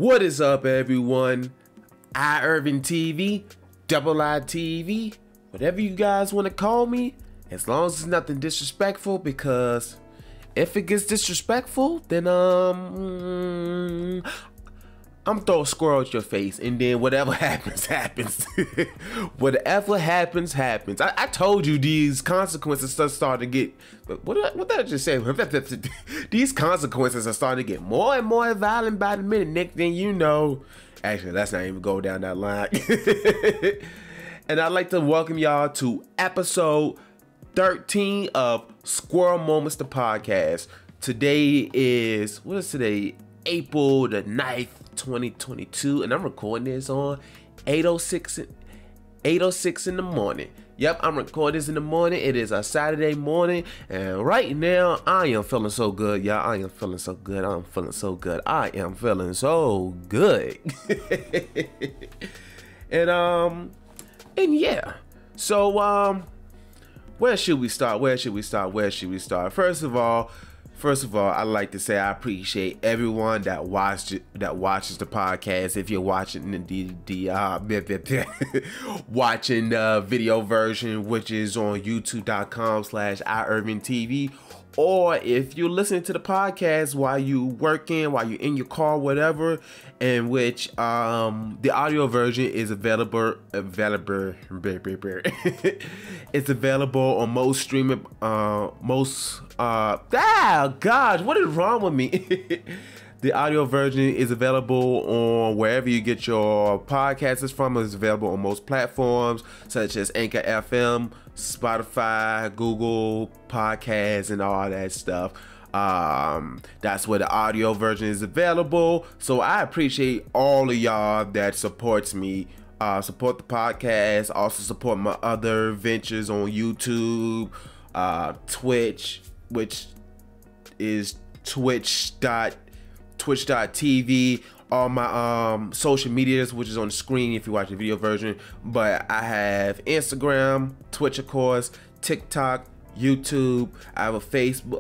What is up, everyone? Irving TV, Double I TV, whatever you guys want to call me, as long as it's nothing disrespectful, because if it gets disrespectful, then I'm throw a squirrel at your face, and then whatever happens, happens. Whatever happens, happens. I told you these consequences starting to get. What did I just say? These consequences are starting to get more and more violent by the minute. Next thing you know, actually, let's not even go down that line. And I'd like to welcome y'all to episode 13 of Squirrel Moments, the podcast. Today is, what is today? April the 9th, 2022, and I'm recording this on 8:06 in the morning. Yep, I'm recording this in the morning. It is a Saturday morning, and right now I am feeling so good, y'all. I am feeling so good. I'm feeling so good. I am feeling so good. and yeah. So where should we start? First of all, I'd like to say I appreciate everyone that watches the podcast. If you're watching watching the video version, which is on youtube.com/iIrvingTV, or if you're listening to the podcast while you working, while you're in your car, whatever, in which the audio version is available. It's available on most streaming gosh, what is wrong with me? The audio version is available on wherever you get your podcasts from. It's available on most platforms such as Anchor FM, Spotify, Google Podcasts, and all that stuff. That's where the audio version is available. So I appreciate all of y'all that supports me, support the podcast, also support my other ventures on YouTube, Twitch, which is twitch.tv, all my social medias, which is on the screen if you watch the video version. But I have Instagram, Twitch, of course, TikTok, YouTube. I have a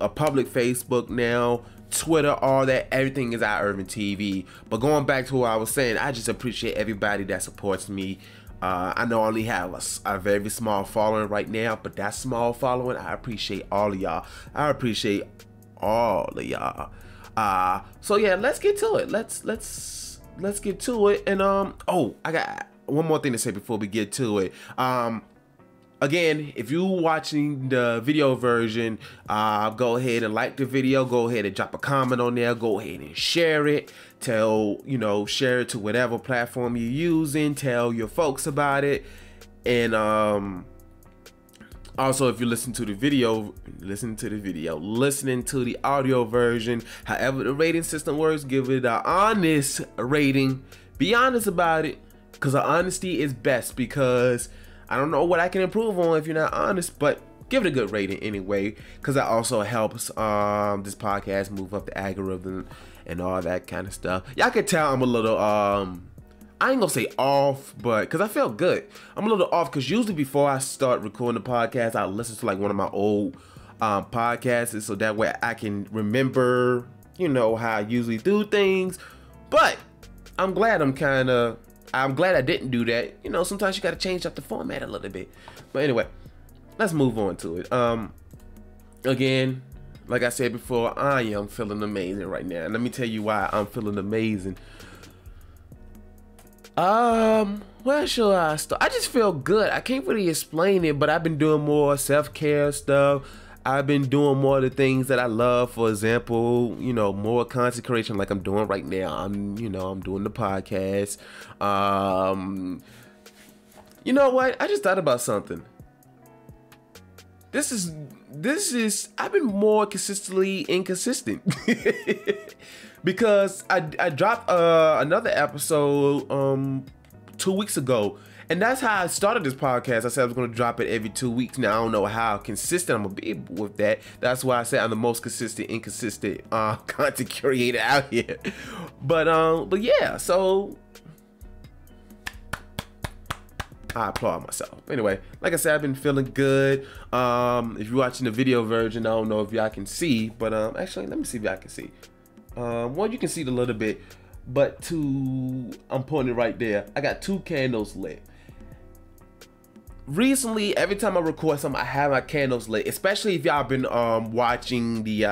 public Facebook now, Twitter, all that. Everything is at Irving TV. But going back to what I was saying, I just appreciate everybody that supports me. I know I only have a very small following right now, but that small following, I appreciate all of y'all. So yeah, let's get to it. Let's get to it. And oh, I got one more thing to say before we get to it. Again, if you're watching the video version, go ahead and like the video. Go ahead and drop a comment on there. Go ahead and share it. Share it to whatever platform you're using. Tell your folks about it. And also, if you listen to the audio version, however the rating system works, give it an honest rating. Be honest about it, because the honesty is best, because I don't know what I can improve on if you're not honest, but give it a good rating anyway, because that also helps this podcast move up the algorithm and all that kind of stuff. Y'all can tell I'm a little I ain't gonna say off, but because I feel good. I'm a little off because usually before I start recording the podcast, I listen to like one of my old podcasts, so that way I can remember, how I usually do things. But I'm glad I didn't do that. Sometimes you gotta change up the format a little bit. But anyway, let's move on to it. Again, like I said before, I am feeling amazing right now. And let me tell you why I'm feeling amazing. Where should I start? I just feel good. I can't really explain it, but I've been doing more self-care stuff. I've been doing more of the things that I love. For example, more consecration like I'm doing right now. I'm doing the podcast. You know what? I just thought about something. This is I've been more consistently inconsistent. Because I dropped another episode 2 weeks ago, and that's how I started this podcast. I said I was going to drop it every 2 weeks. Now I don't know how consistent I'm gonna be with that. That's why I say I'm the most inconsistent content creator out here. But yeah, so I applaud myself. Anyway, like I said, I've been feeling good. If you're watching the video version, I don't know if y'all can see, but actually, let me see if y'all can see. Well, you can see it a little bit. But I'm pointing right there. I got 2 candles lit. Recently, every time I record something, I have my candles lit. Especially if y'all been watching the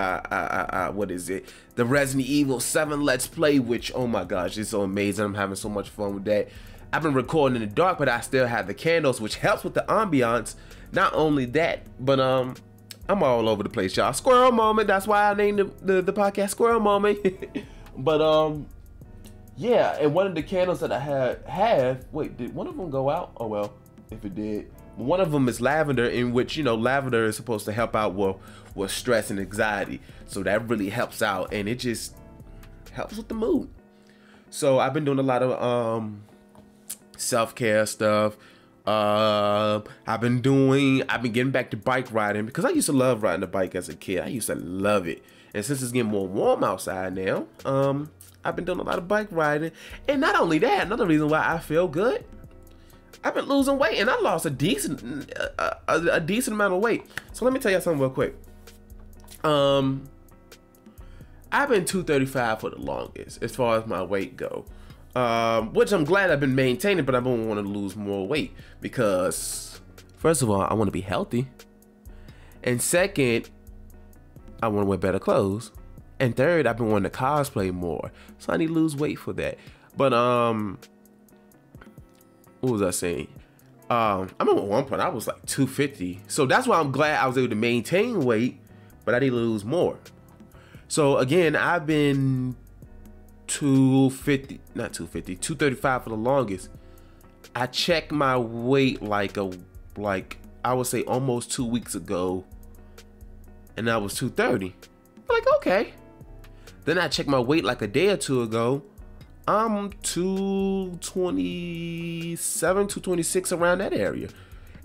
what is it? The Resident Evil 7 Let's Play, which, oh my gosh, it's so amazing. I'm having so much fun with that. I've been recording in the dark, but I still have the candles, which helps with the ambiance. Not only that, but I'm all over the place, y'all. Squirrel moment. That's why I named the podcast Squirrel Moment. But yeah, and one of the candles that I have, wait, did one of them go out? Oh well, if it did. One of them is lavender, in which, you know, lavender is supposed to help out with stress and anxiety. So that really helps out, and it just helps with the mood. So I've been doing a lot of self-care stuff. I've been getting back to bike riding, because I used to love riding a bike as a kid. I used to love it. And since it's getting more warm outside now, I've been doing a lot of bike riding. And not only that, another reason why I feel good, I've been losing weight, and I lost a decent amount of weight. So let me tell you something real quick. I've been 235 for the longest as far as my weight go. Which I'm glad I've been maintaining, but I don't want to lose more weight, because first of all, I want to be healthy, and second, I want to wear better clothes, and third, I've been wanting to cosplay more, so I need to lose weight for that. But what was I saying? I remember at one point I was like 250, so that's why I'm glad I was able to maintain weight, but I need to lose more. So again, I've been 235 for the longest. I checked my weight like I would say almost 2 weeks ago, and I was 230. I'm like, okay. Then I checked my weight like a day or two ago. I'm 227, 226, around that area.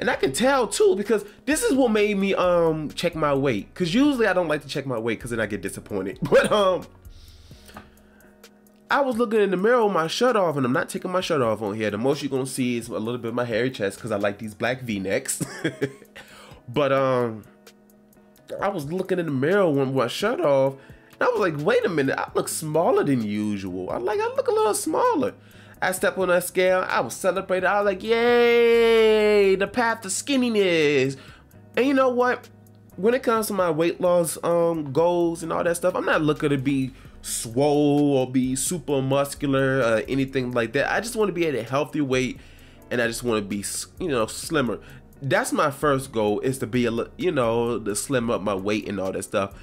And I can tell too, because this is what made me check my weight. Because usually I don't like to check my weight, because then I get disappointed. But I was looking in the mirror with my shirt off, and I'm not taking my shirt off on here. The most you're gonna see is a little bit of my hairy chest, because I like these black V-necks. But I was looking in the mirror with my shirt off, and I was like, wait a minute, I look smaller than usual. I look a little smaller. I stepped on that scale, I was celebrating. I was like, yay, the path to skinniness. And you know what? When it comes to my weight loss goals and all that stuff, I'm not looking to be swole or be super muscular or anything like that. I just want to be at a healthy weight, and I just want to be, you know, slimmer. That's my first goal, is to be to slim up my weight and all that stuff.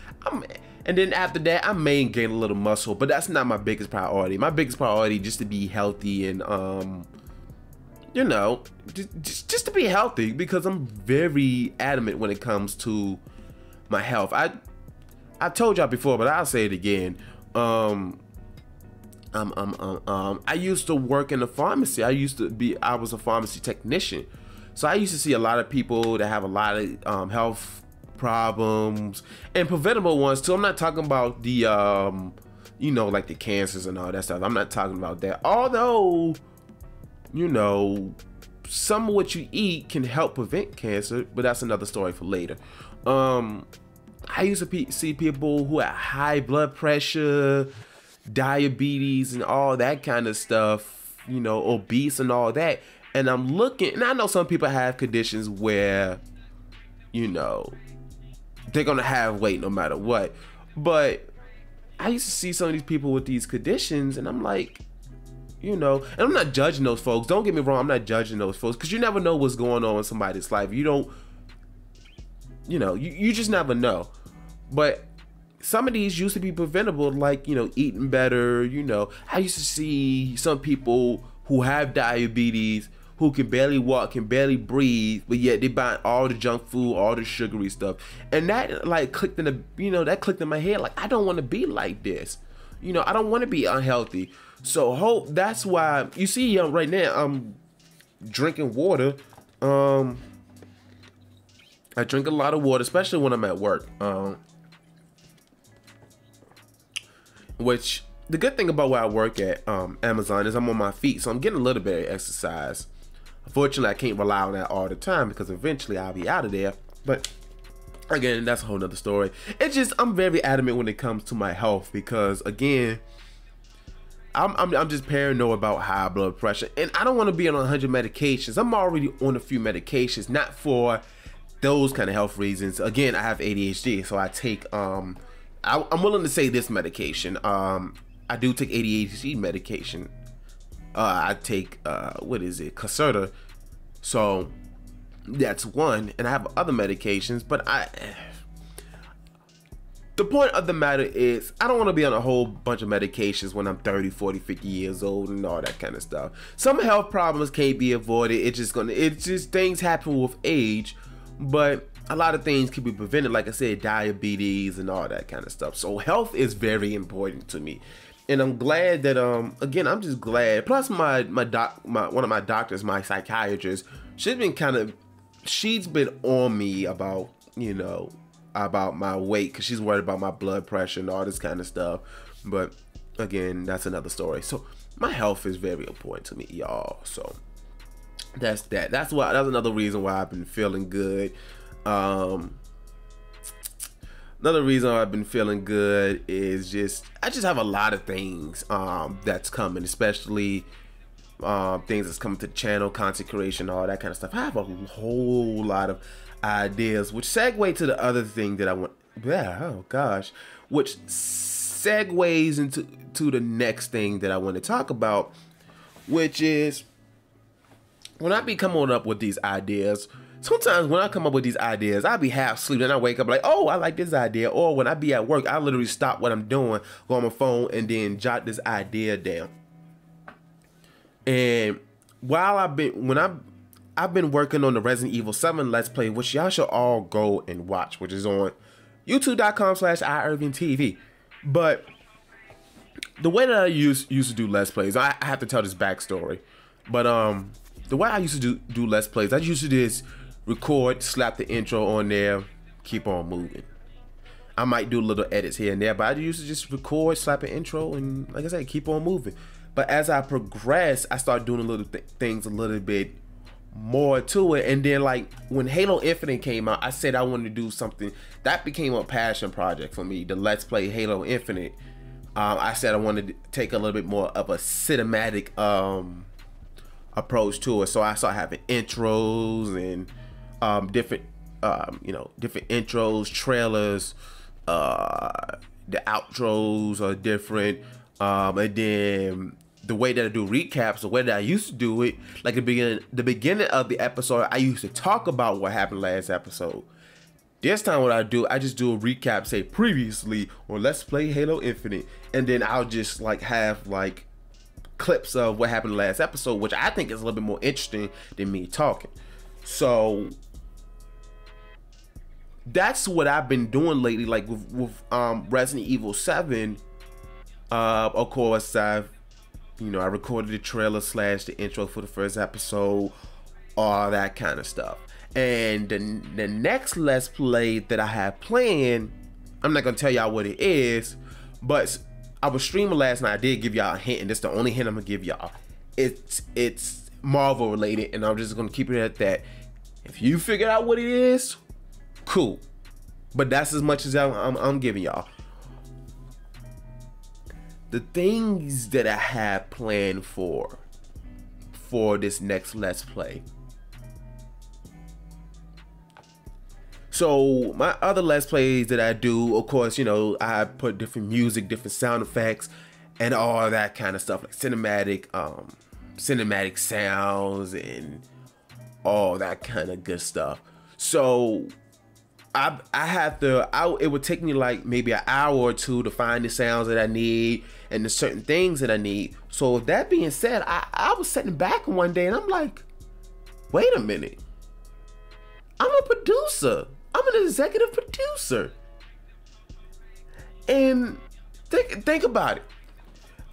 And then after that, I may gain a little muscle, but that's not my biggest priority. My biggest priority is just to be healthy, and just to be healthy, because I'm very adamant when it comes to my health. I told y'all before, but I'll say it again. I used to work in a pharmacy. I was a pharmacy technician. So I used to see a lot of people that have a lot of health problems, and preventable ones too. I'm not talking about the like the cancers and all that stuff. I'm not talking about that. Although, some of what you eat can help prevent cancer, but that's another story for later. I used to see people who had high blood pressure, diabetes, and all that kind of stuff, obese and all that. And I'm looking, and I know some people have conditions where, they're gonna have weight no matter what. But I used to see some of these people with these conditions, and I'm like, and I'm not judging those folks. Don't get me wrong, I'm not judging those folks, because you never know what's going on in somebody's life. You don't, you just never know. But some of these used to be preventable, like, eating better. I used to see some people who have diabetes, who can barely walk, can barely breathe, but yet they buy all the junk food, all the sugary stuff. And that clicked in that clicked in my head, like, I don't want to be like this. I don't want to be unhealthy. So that's why you see right now I'm drinking water. I drink a lot of water, especially when I'm at work. Which the good thing about where I work at, Amazon, is I'm on my feet, so I'm getting a little bit of exercise. Unfortunately, I can't rely on that all the time, because eventually I'll be out of there. But again, that's a whole nother story. It's just, I'm very adamant when it comes to my health, because again, I'm just paranoid about high blood pressure, and I don't want to be on 100 medications. I'm already on a few medications, not for those kind of health reasons. Again, I have ADHD, so I take I'm willing to say this medication. I do take ADHD medication. I take what is it, Caserta. So that's one, and I have other medications, but the point of the matter is I don't want to be on a whole bunch of medications when I'm 30, 40, 50 years old and all that kind of stuff. Some health problems can't be avoided. It's just things happen with age, but a lot of things can be prevented, like I said, diabetes and all that kind of stuff. So health is very important to me. And I'm glad that again, I'm just glad. Plus one of my doctors, my psychiatrist, she's been on me about, you know, about my weight, because she's worried about my blood pressure and all this kind of stuff. But again, that's another story. So my health is very important to me, y'all. So that's that. That's another reason why I've been feeling good. Another reason I've been feeling good is I just have a lot of things that's coming, especially things that's coming to the channel, content creation, all that kind of stuff. I have a whole lot of ideas, which segue to the other thing that I want. Yeah, oh gosh, which segues into the next thing that I want to talk about, which is when I be coming up with these ideas. Sometimes when I come up with these ideas, I'll be half asleep and I wake up like, oh, I like this idea. Or when I be at work, I literally stop what I'm doing, go on my phone, and then jot this idea down. And while I've been working on the Resident Evil 7 Let's Play, which y'all should all go and watch, which is on youtube.com/IRvingTV. But the way that I used to do Let's Plays, I have to tell this backstory. But the way I used to do Let's Plays, I used to just record, slap the intro on there, keep on moving. I might do little edits here and there, but I used to just record, slap an intro, and like I said, keep on moving. But as I progress, I started doing little things a little bit more to it. And then like when Halo Infinite came out, I said I wanted to do something that became a passion project for me, the Let's Play Halo Infinite. I said I wanted to take a little bit more of a cinematic approach to it. So I started having intros and different intros, trailers, the outros are different, and then the way that I do recaps, the way that I used to do it, like the beginning of the episode, I used to talk about what happened last episode. This time what I do, I just do a recap, say previously on Let's Play Halo Infinite, and then I'll just like have like clips of what happened last episode, which I think is a little bit more interesting than me talking. So that's what I've been doing lately, like with Resident Evil 7. Of course, I recorded the trailer / the intro for the first episode, all that kind of stuff. And the next Let's Play that I have planned, I'm not gonna tell y'all what it is, but I was streaming last night. I did give y'all a hint, and this is the only hint I'm gonna give y'all. It's Marvel related, and I'm just gonna keep it at that. If you figure out what it is, cool. But that's as much as I'm giving y'all. The things that I have planned for this next Let's Play. So my other Let's Plays that I do, of course, I put different music, different sound effects, and all that kind of stuff, like cinematic sounds and all that kind of good stuff. So it would take me like maybe an hour or two to find the sounds that I need and the certain things that I need. So with that being said, I was sitting back one day and I'm like, wait a minute. I'm a producer. I'm an executive producer. And think about it.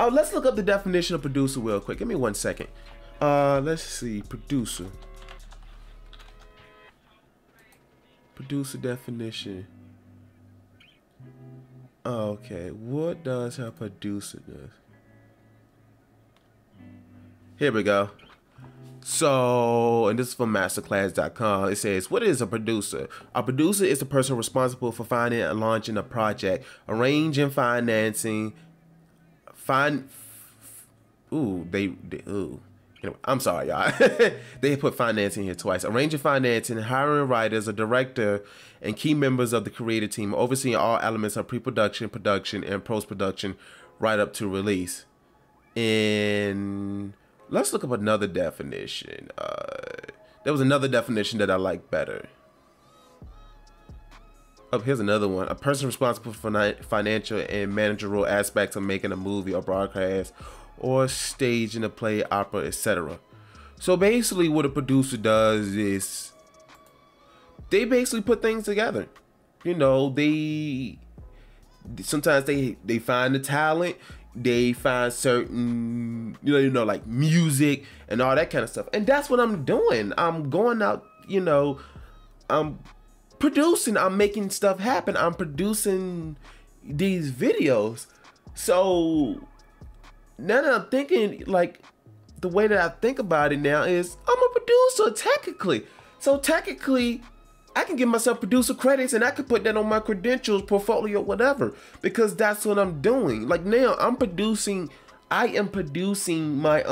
Let's look up the definition of producer real quick. Give me 1 second. Let's see, producer. Producer definition. Okay, what does a producer do? Here we go. So, and this is from masterclass.com. It says, what is a producer? A producer is the person responsible for finding and launching a project, arranging, financing, ooh. Anyway, I'm sorry, y'all. They put financing here twice. Arranging financing, hiring writers, a director, and key members of the creative team, overseeing all elements of pre-production, production, and post-production, right up to release. And let's look up another definition. There was another definition that I like better. Oh, here's another one. A person responsible for financial and managerial aspects of making a movie or broadcast or staging a play, opera, etc. So basically what a producer does is they basically put things together. You know, sometimes they find the talent, they find certain, you know, like music and all that kind of stuff. And that's what I'm doing. I'm going out, you know, I'm producing, I'm making stuff happen. I'm producing these videos. So now that I'm thinking, like, the way that I think about it now is I'm a producer technically. So technically I can give myself producer credits and I could put that on my credentials, portfolio, whatever, because that's what I'm doing. Like now I am producing my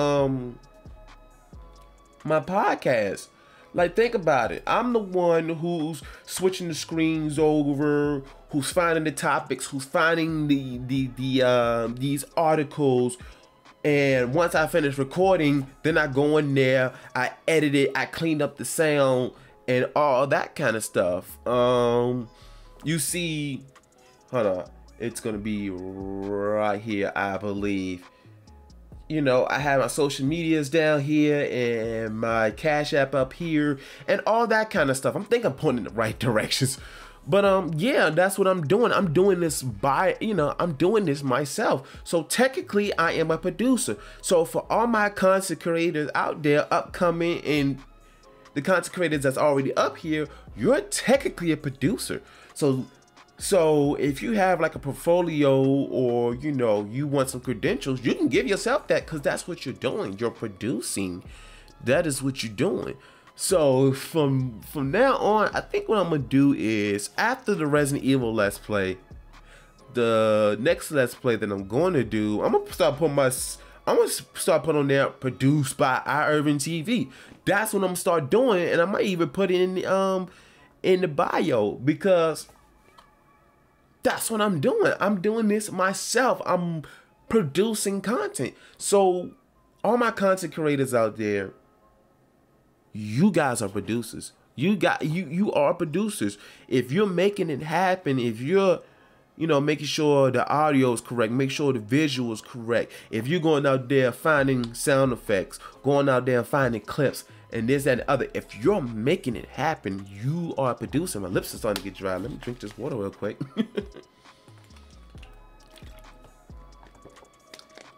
my podcast. Like, think about it. I'm the one who's switching the screens over, who's finding the topics, who's finding these articles. And once I finish recording, then I go in there, I edit it, I clean up the sound and all that kind of stuff. You see, hold on, it's gonna be right here, I believe. You know, I have my social medias down here and my Cash App up here and all that kind of stuff. I'm thinking I'm pointing in the right directions. But yeah, that's what I'm doing. I'm doing this I'm doing this myself. So technically I am a producer. So for all my content creators out there upcoming and the content creators that's already up here, you're technically a producer. So if you have like a portfolio or, you know, you want some credentials, you can give yourself that because that's what you're doing. You're producing. That is what you're doing. So from now on, I think what I'm going to do is after the Resident Evil Let's Play, the next Let's Play that I'm going to do, I'm going to start putting on there produced by Irving TV. That's what I'm going to start doing. And I might even put it in the bio because that's what I'm doing. I'm doing this myself. I'm producing content. So all my content creators out there, you guys are producers. You are producers. If you're making it happen, if you're, you know, making sure the audio is correct, make sure the visual is correct. If you're going out there finding sound effects, going out there finding clips, and this and the other, if you're making it happen, you are a producer. My lips are starting to get dry. Let me drink this water real quick.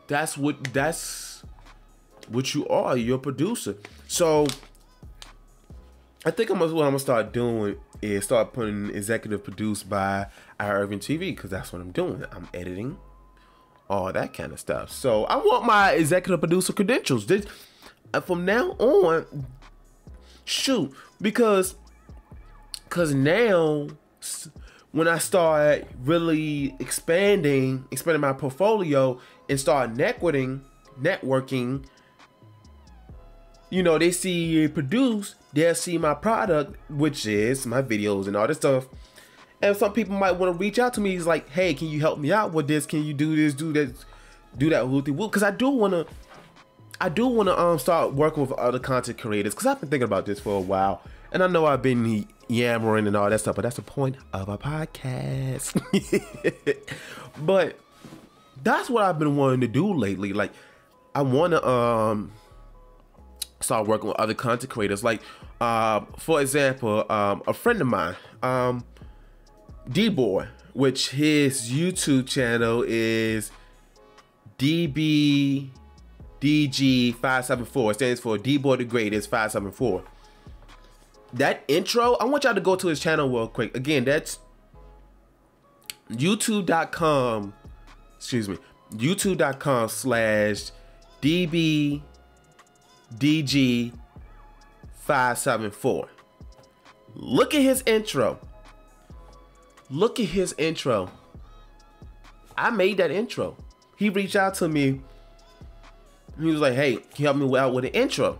That's what you are. You're a producer. So I think what I'm gonna start doing is start putting executive produced by Irving TV because that's what I'm doing. I'm editing, all that kind of stuff. So I want my executive producer credentials. From now on, shoot, because now when I start really expanding my portfolio and start networking, you know, they see it produce, they'll see my product, which is my videos and all this stuff. And some people might want to reach out to me. It's like, hey, can you help me out with this? Can you do this, do that, because I do want to start working with other content creators because I've been thinking about this for a while. And I know I've been yammering and all that stuff, but that's the point of a podcast. But that's what I've been wanting to do lately. Like, I want to start working with other content creators. Like, for example, a friend of mine, D-Boy, which his YouTube channel is DG574. It stands for D-Boy the Greatest 574. That intro, I want y'all to go to his channel real quick. Again, that's youtube.com/DBDG574. Look at his intro. Look at his intro. I made that intro. He reached out to me He was like, hey, can you help me out with an intro?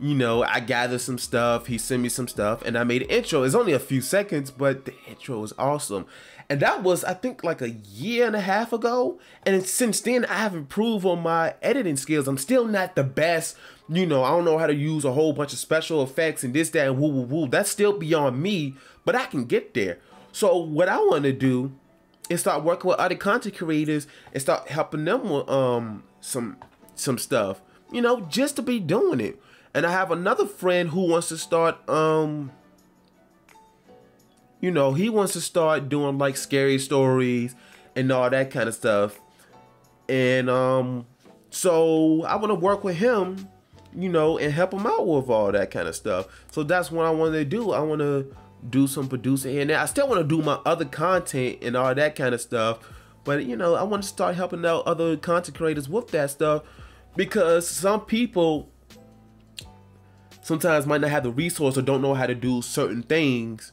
You know, I gathered some stuff, he sent me some stuff, and I made an intro. It's only a few seconds, but the intro was awesome. And that was, I think, like a year and a half ago. And since then, I have improved on my editing skills. I'm still not the best. You know, I don't know how to use a whole bunch of special effects and this, that, and woo, woo, woo. That's still beyond me, but I can get there. So what I want to do is start working with other content creators and start helping them with some stuff, you know, just to be doing it. And I have another friend who wants to start, you know, he wants to start doing like scary stories and all that kind of stuff. And so I want to work with him, you know, and help him out with all that kind of stuff. So that's what I want to do. I want to do some producing here and there. I still want to do my other content and all that kind of stuff. But, you know, I want to start helping out other content creators with that stuff, because some people sometimes might not have the resource or don't know how to do certain things.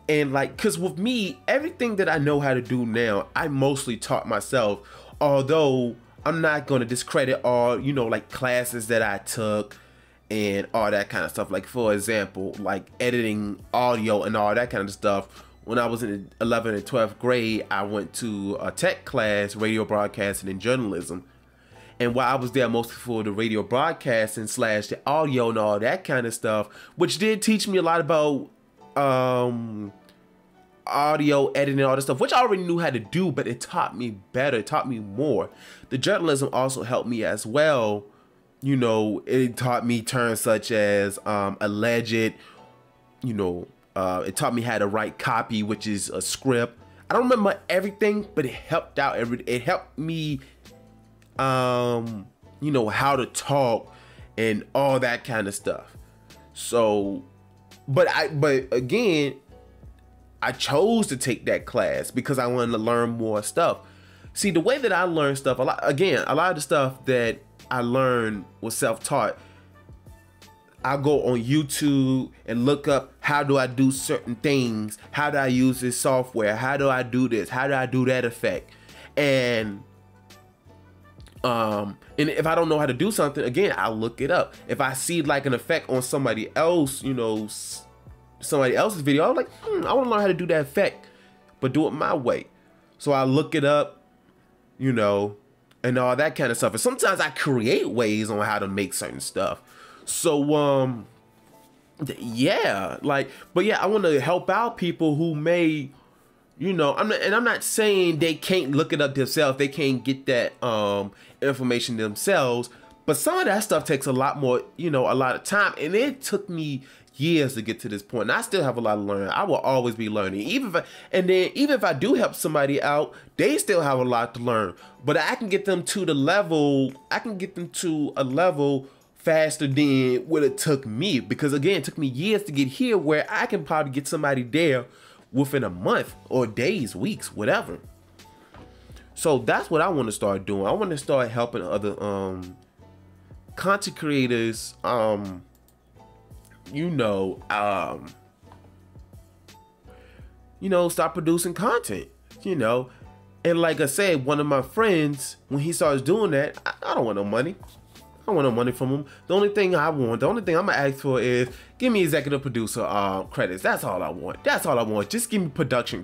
And like, cause with me, everything that I know how to do now, I mostly taught myself, although I'm not going to discredit all, you know, like classes that I took and all that kind of stuff. Like, for example, like editing audio and all that kind of stuff. When I was in 11th and 12th grade, I went to a tech class, radio broadcasting and journalism. And while I was there mostly for the radio broadcasting / the audio and all that kind of stuff, which did teach me a lot about audio editing and all this stuff, which I already knew how to do, but it taught me better, it taught me more. The journalism also helped me as well. You know, it taught me terms such as alleged, you know, it taught me how to write copy, which is a script. I don't remember everything, but it helped out. It helped me, you know, how to talk and all that kind of stuff. So, but again, I chose to take that class because I wanted to learn more stuff. See, the way that I learned stuff, a lot of the stuff that I learned was self-taught. I go on YouTube and look up, how do I do certain things? How do I use this software? How do I do this? How do I do that effect? And if I don't know how to do something, again, I'll look it up. If I see like an effect on somebody else, you know, somebody else's video, I'm like, I want to learn how to do that effect, but do it my way. So I look it up, you know, and all that kind of stuff. And sometimes I create ways on how to make certain stuff. So, yeah, like, but yeah, I want to help out people who may, you know, I'm not saying they can't look it up themselves. They can't get that information themselves. But some of that stuff takes a lot more, you know, a lot of time. And it took me years to get to this point. And I still have a lot to learn. I will always be learning. Even if I do help somebody out, they still have a lot to learn. But I can get them to the level, a level faster than what it took me. Because again, it took me years to get here, where I can probably get somebody there within a month or days, weeks, whatever. So that's what I want to start doing. I want to start helping other content creators, you know, start producing content, you know. And like I said, one of my friends, when he starts doing that, I don't want no money. I don't want no money from him. The only thing I'm gonna ask for is, give me executive producer credits. That's all I want. That's all I want. Just give me production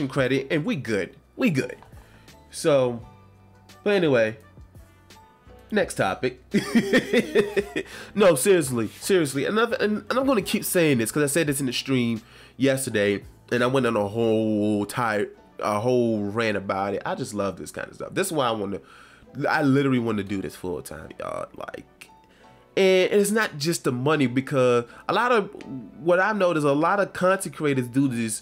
credit, and we good. We good. So, but anyway, next topic. No, seriously, and I'm gonna keep saying this because I said this in the stream yesterday, and I went on a whole rant about it. I just love this kind of stuff. This is why I literally want to do this full time, y'all. Like, and it's not just the money, because a lot of what I've noticed, a lot of content creators do this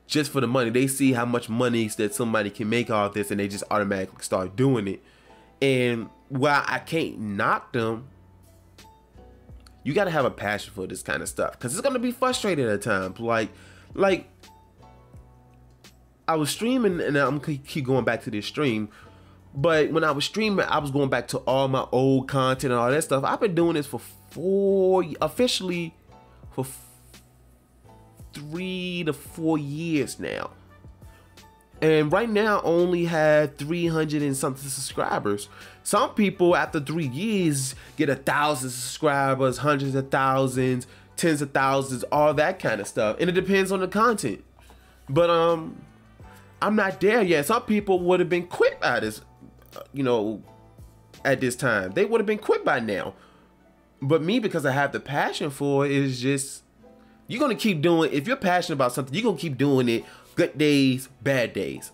just for the money. They see how much money that somebody can make off this, and they just automatically start doing it. And while I can't knock them, you gotta have a passion for this kind of stuff, because it's gonna be frustrating at times. Like I was streaming, and I'm gonna keep going back to this stream, but when I was streaming, I was going back to all my old content and all that stuff. I've been doing this for 3 to 4 years now. and right now only had 300 and something subscribers. Some people after 3 years get 1,000 subscribers, hundreds of thousands, tens of thousands, all that kind of stuff, and it depends on the content. But I'm not there yet. Some people would have been quit by this, at this time. They would have been quit by now. But me, because I have the passion for it, is just, you're gonna keep doing. If you're passionate about something, you're gonna keep doing it. Good days, bad days.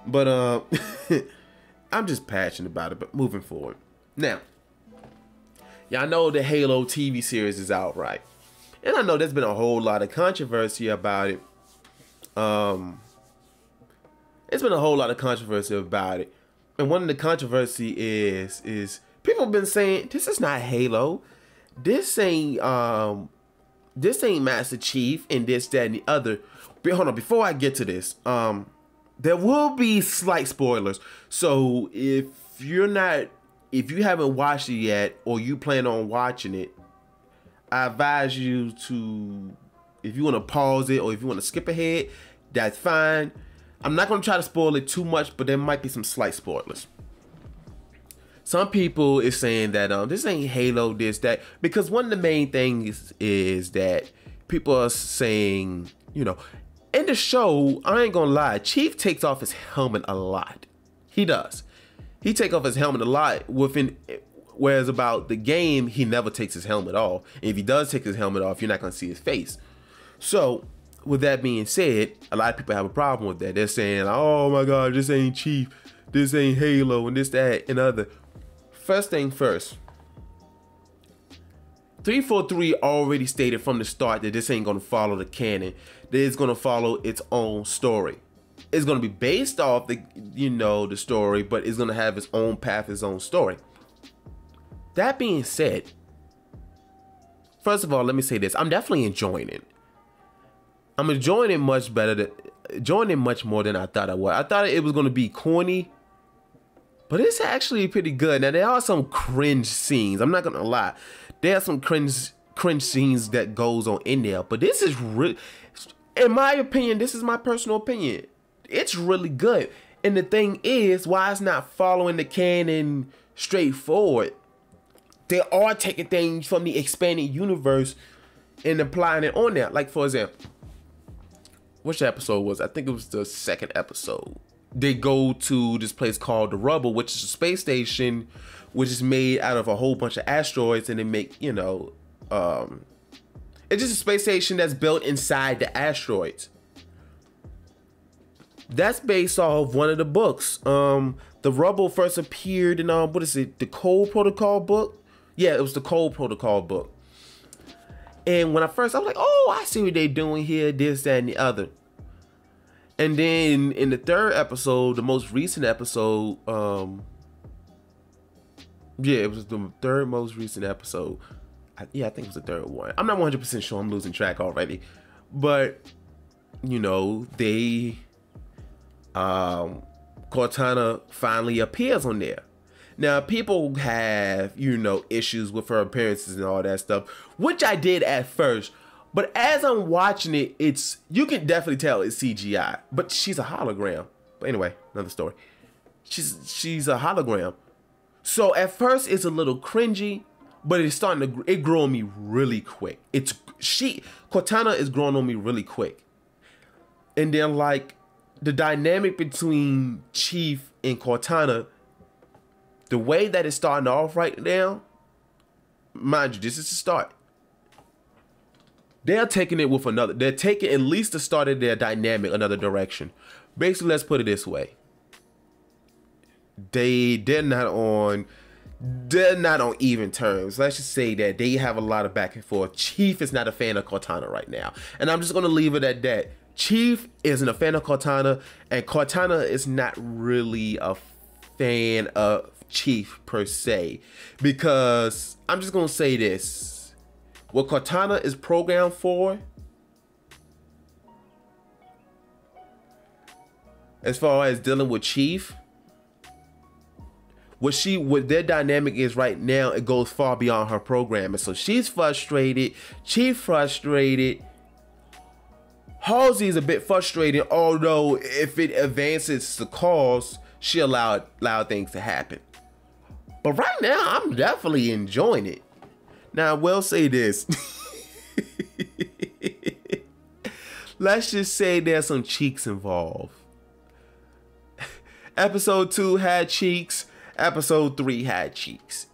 But I'm just passionate about it. But moving forward, now, y'all know the Halo TV series is out, right? And I know there's been a whole lot of controversy about it. It's been a whole lot of controversy about it, and one of the controversy is people have been saying this is not Halo, this ain't Master Chief, and this, that, and the other. But hold on, before I get to this, there will be slight spoilers. So if you haven't watched it yet, or you plan on watching it, I advise you to, if you want to pause it or if you want to skip ahead, that's fine. I'm not going to try to spoil it too much, but there might be some slight spoilers. Some people is saying that this ain't Halo, this, that, because one of the main things is that people are saying, in the show, I ain't gonna lie, Chief takes off his helmet a lot. He does. He takes off his helmet a lot, whereas about the game, he never takes his helmet off. And if he does take his helmet off, you're not gonna see his face. So, with that being said, a lot of people have a problem with that. They're saying, oh my God, this ain't Chief, this ain't Halo, and this, that, and other. First thing first, 343 already stated from the start that this ain't gonna follow the canon. That it's gonna follow its own story. It's gonna be based off the, the story, but it's gonna have its own path, its own story. That being said, first of all, let me say this. I'm definitely enjoying it. I'm enjoying it much better, enjoying it much more than I thought I would. I thought it was gonna be corny, but it's actually pretty good. Now, there are some cringe scenes. I'm not gonna lie. There are some cringe scenes that goes on in there, but this is really, in my opinion, this is my personal opinion, it's really good. And the thing is, why it's not following the canon straightforward, they are taking things from the expanded universe and applying it on there. Like, for example, which episode was it? I think it was the second episode. They go to this place called the Rubble, which is a space station, which is made out of a whole bunch of asteroids, and they make, it's just a space station that's built inside the asteroids. That's based off one of the books. The Rubble first appeared in, what is it, the Cold Protocol book? Yeah, it was the Cold Protocol book. And when I was like, oh, I see what they're doing here, this, that, and the other. And then in the third episode, the most recent episode, yeah, it was the third most recent episode. I think it was the third one. I'm not 100% sure. I'm losing track already. But, Cortana finally appears on there. Now, people have, issues with her appearances and all that stuff, which I did at first. But as I'm watching it, you can definitely tell it's CGI. But she's a hologram. But anyway, another story. She's a hologram. So at first it's a little cringy, but it grew on me really quick. Cortana is growing on me really quick. And then, like, the dynamic between Chief and Cortana, the way that it's starting off right now, mind you, this is the start. They're taking it with they're taking at least the start of their dynamic another direction. Basically, let's put it this way. They're not on even terms. Let's just say that they have a lot of back and forth. Chief is not a fan of Cortana right now. And I'm just going to leave it at that. Chief isn't a fan of Cortana, and Cortana is not really a fan of Chief per se. Because I'm just going to say this. What Cortana is programmed for, as far as dealing with Chief, what their dynamic is right now, it goes far beyond her programming. So she's frustrated, Chief frustrated, Halsey is a bit frustrating, although if it advances the cause, she allowed things to happen. But right now, I'm definitely enjoying it. Now, I will say this. Let's just say there's some cheeks involved. Episode 2 had cheeks. Episode 3 had cheeks.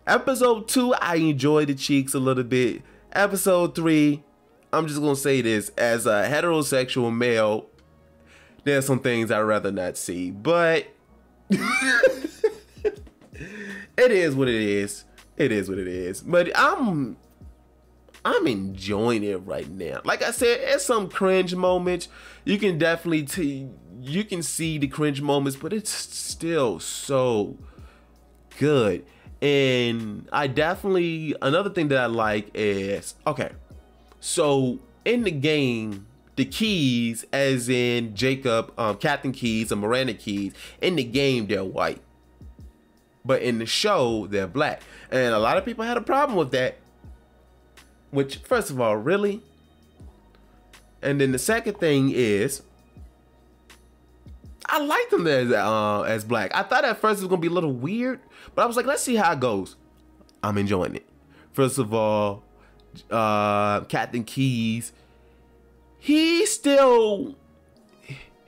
Episode 2, I enjoyed the cheeks a little bit. Episode 3, I'm just gonna say this, as a heterosexual male, there's some things I'd rather not see, but it is what it is. It is what it is. But I'm enjoying it right now. Like I said, it's some cringe moments. You can definitely you can see the cringe moments, but it's still so good. And I definitely, another thing that I like is, okay, so in the game, the Keys, as in Jacob, Captain Keys and Miranda Keys, in the game they're white, but in the show they're black, and a lot of people had a problem with that. Which, first of all, really? And then the second thing is, I like them as black. I thought at first it was gonna be a little weird, but I was like, let's see how it goes. I'm enjoying it. First of all, Captain Keys, he's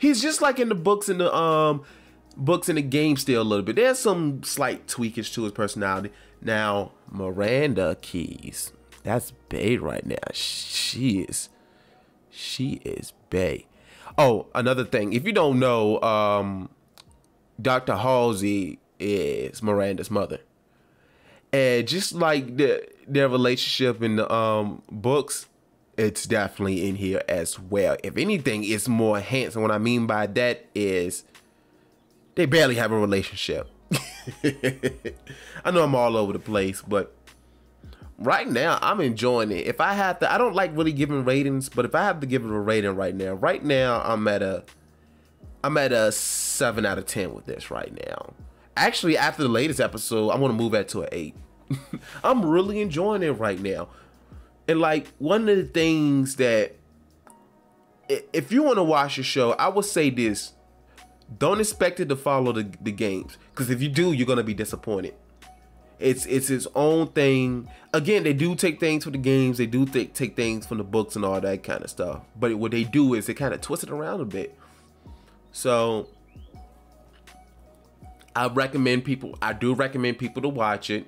just like in the books and the game still a little bit. There's some slight tweakage to his personality. Now, Miranda Keys, that's bae right now. She is bae. Oh, another thing, if you don't know, Dr. Halsey is Miranda's mother. And just like their relationship in the books, it's definitely in here as well. If anything, it's more enhanced. And what I mean by that is they barely have a relationship. I know I'm all over the place, but right now I'm enjoying it. If I have to, I don't like really giving ratings, but if I have to give it a rating right now I'm at a 7 out of 10 with this right now. Actually, after the latest episode, I want to move that to an 8. I'm really enjoying it right now. And like, one of the things that, if you want to watch a show, I would say this: don't expect it to follow the games, because if you do, you're gonna be disappointed. It's its own thing. Again, they do take things from the games, they do take things from the books and all that kind of stuff, but what they do is they kind of twist it around a bit. So I do recommend people to watch it.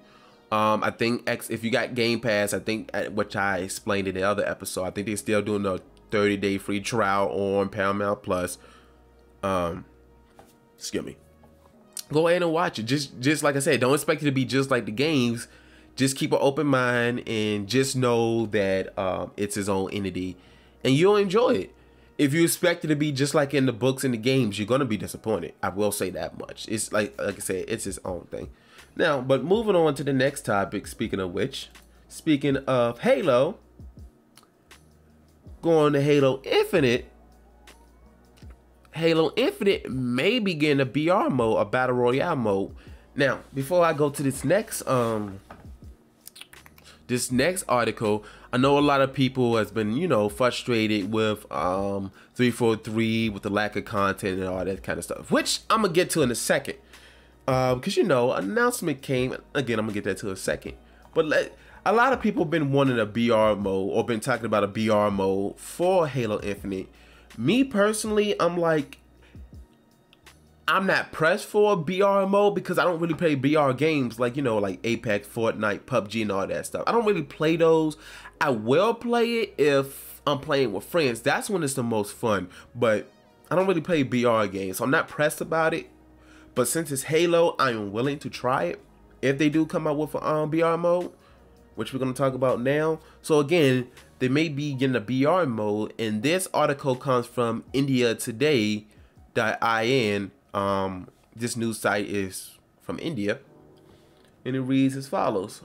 I think if you got Game Pass, I think, which I explained in the other episode, I think they're still doing a 30-day free trial on Paramount Plus. Excuse me. Go ahead and watch it. Just like I said, don't expect it to be just like the games. Just keep an open mind and just know that it's its own entity, and you'll enjoy it. If you expect it to be just like in the books and the games, you're gonna be disappointed. I will say that much. It's like I said, it's its own thing. Now, but moving on to the next topic. Speaking of Halo, going to Halo Infinite. Halo Infinite may be getting a BR mode, a battle royale mode. Now, before I go to this next article, I know a lot of people has been, frustrated with 343, with the lack of content and all that kind of stuff, which I'm gonna get to in a second. Because announcement came. Again, I'm gonna get that to a second. But a lot of people have been wanting a BR mode, or been talking about a BR mode for Halo Infinite. Me personally, I'm not pressed for a BR mode, because I don't really play BR games like Apex, Fortnite, PUBG, and all that stuff. I don't really play those. I will play it if I'm playing with friends. That's when it's the most fun. But I don't really play BR games, so I'm not pressed about it. But since it's Halo, I am willing to try it if they do come out with a BR mode, which we're going to talk about now. So again, they may be getting a BR mode, and this article comes from IndiaToday.in. This news site is from India, and it reads as follows.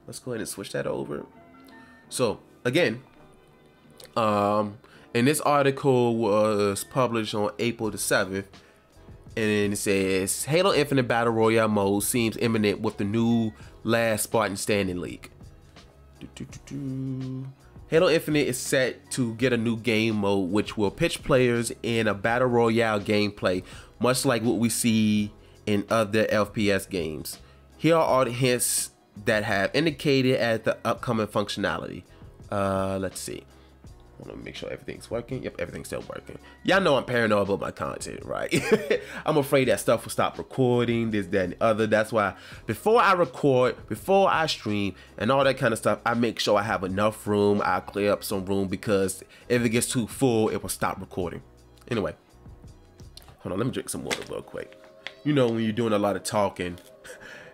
Let's go ahead and switch that over. So again, and this article was published on April the 7th, and it says Halo Infinite Battle Royale mode seems imminent with the new Last Spartan Standing leak. Halo Infinite is set to get a new game mode which will pitch players in a battle royale gameplay, much like what we see in other FPS games. Here are all the hints that have indicated at the upcoming functionality. Let's see. I want to make sure everything's working. Yep, everything's still working. Y'all know I'm paranoid about my content, right? I'm afraid that stuff will stop recording, this, that, and the other. That's why before I record, before I stream, and all that kind of stuff, I make sure I have enough room. I'll clear up some room because if it gets too full, it will stop recording. Anyway, hold on, let me drink some water real quick. You know, when you're doing a lot of talking,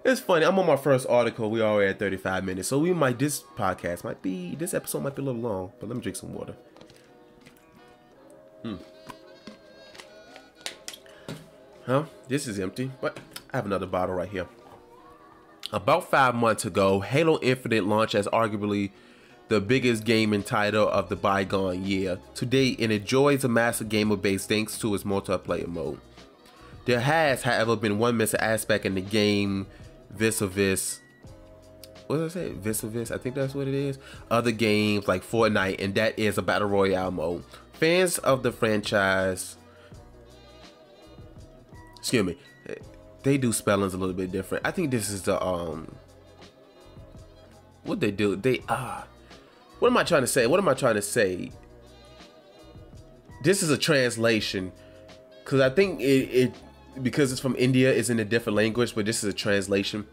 it's funny. I'm on my first article. We already at 35 minutes, so this episode might be a little long. But let me drink some water. This is empty, but I have another bottle right here. About 5 months ago, Halo Infinite launched as arguably the biggest gaming title of the bygone year. Today, it enjoys a massive gamer base thanks to its multiplayer mode. There has, however, been one missing aspect in the game vis-a-vis, what did I say? Vis-a-vis, I think that's what it is. Other games like Fortnite, and that is a battle royale mode. Fans of the franchise, excuse me, they do spellings a little bit different. I think this is the what they do. What am I trying to say? What am I trying to say? This is a translation, because I think because it's from India, it's in a different language, but this is a translation.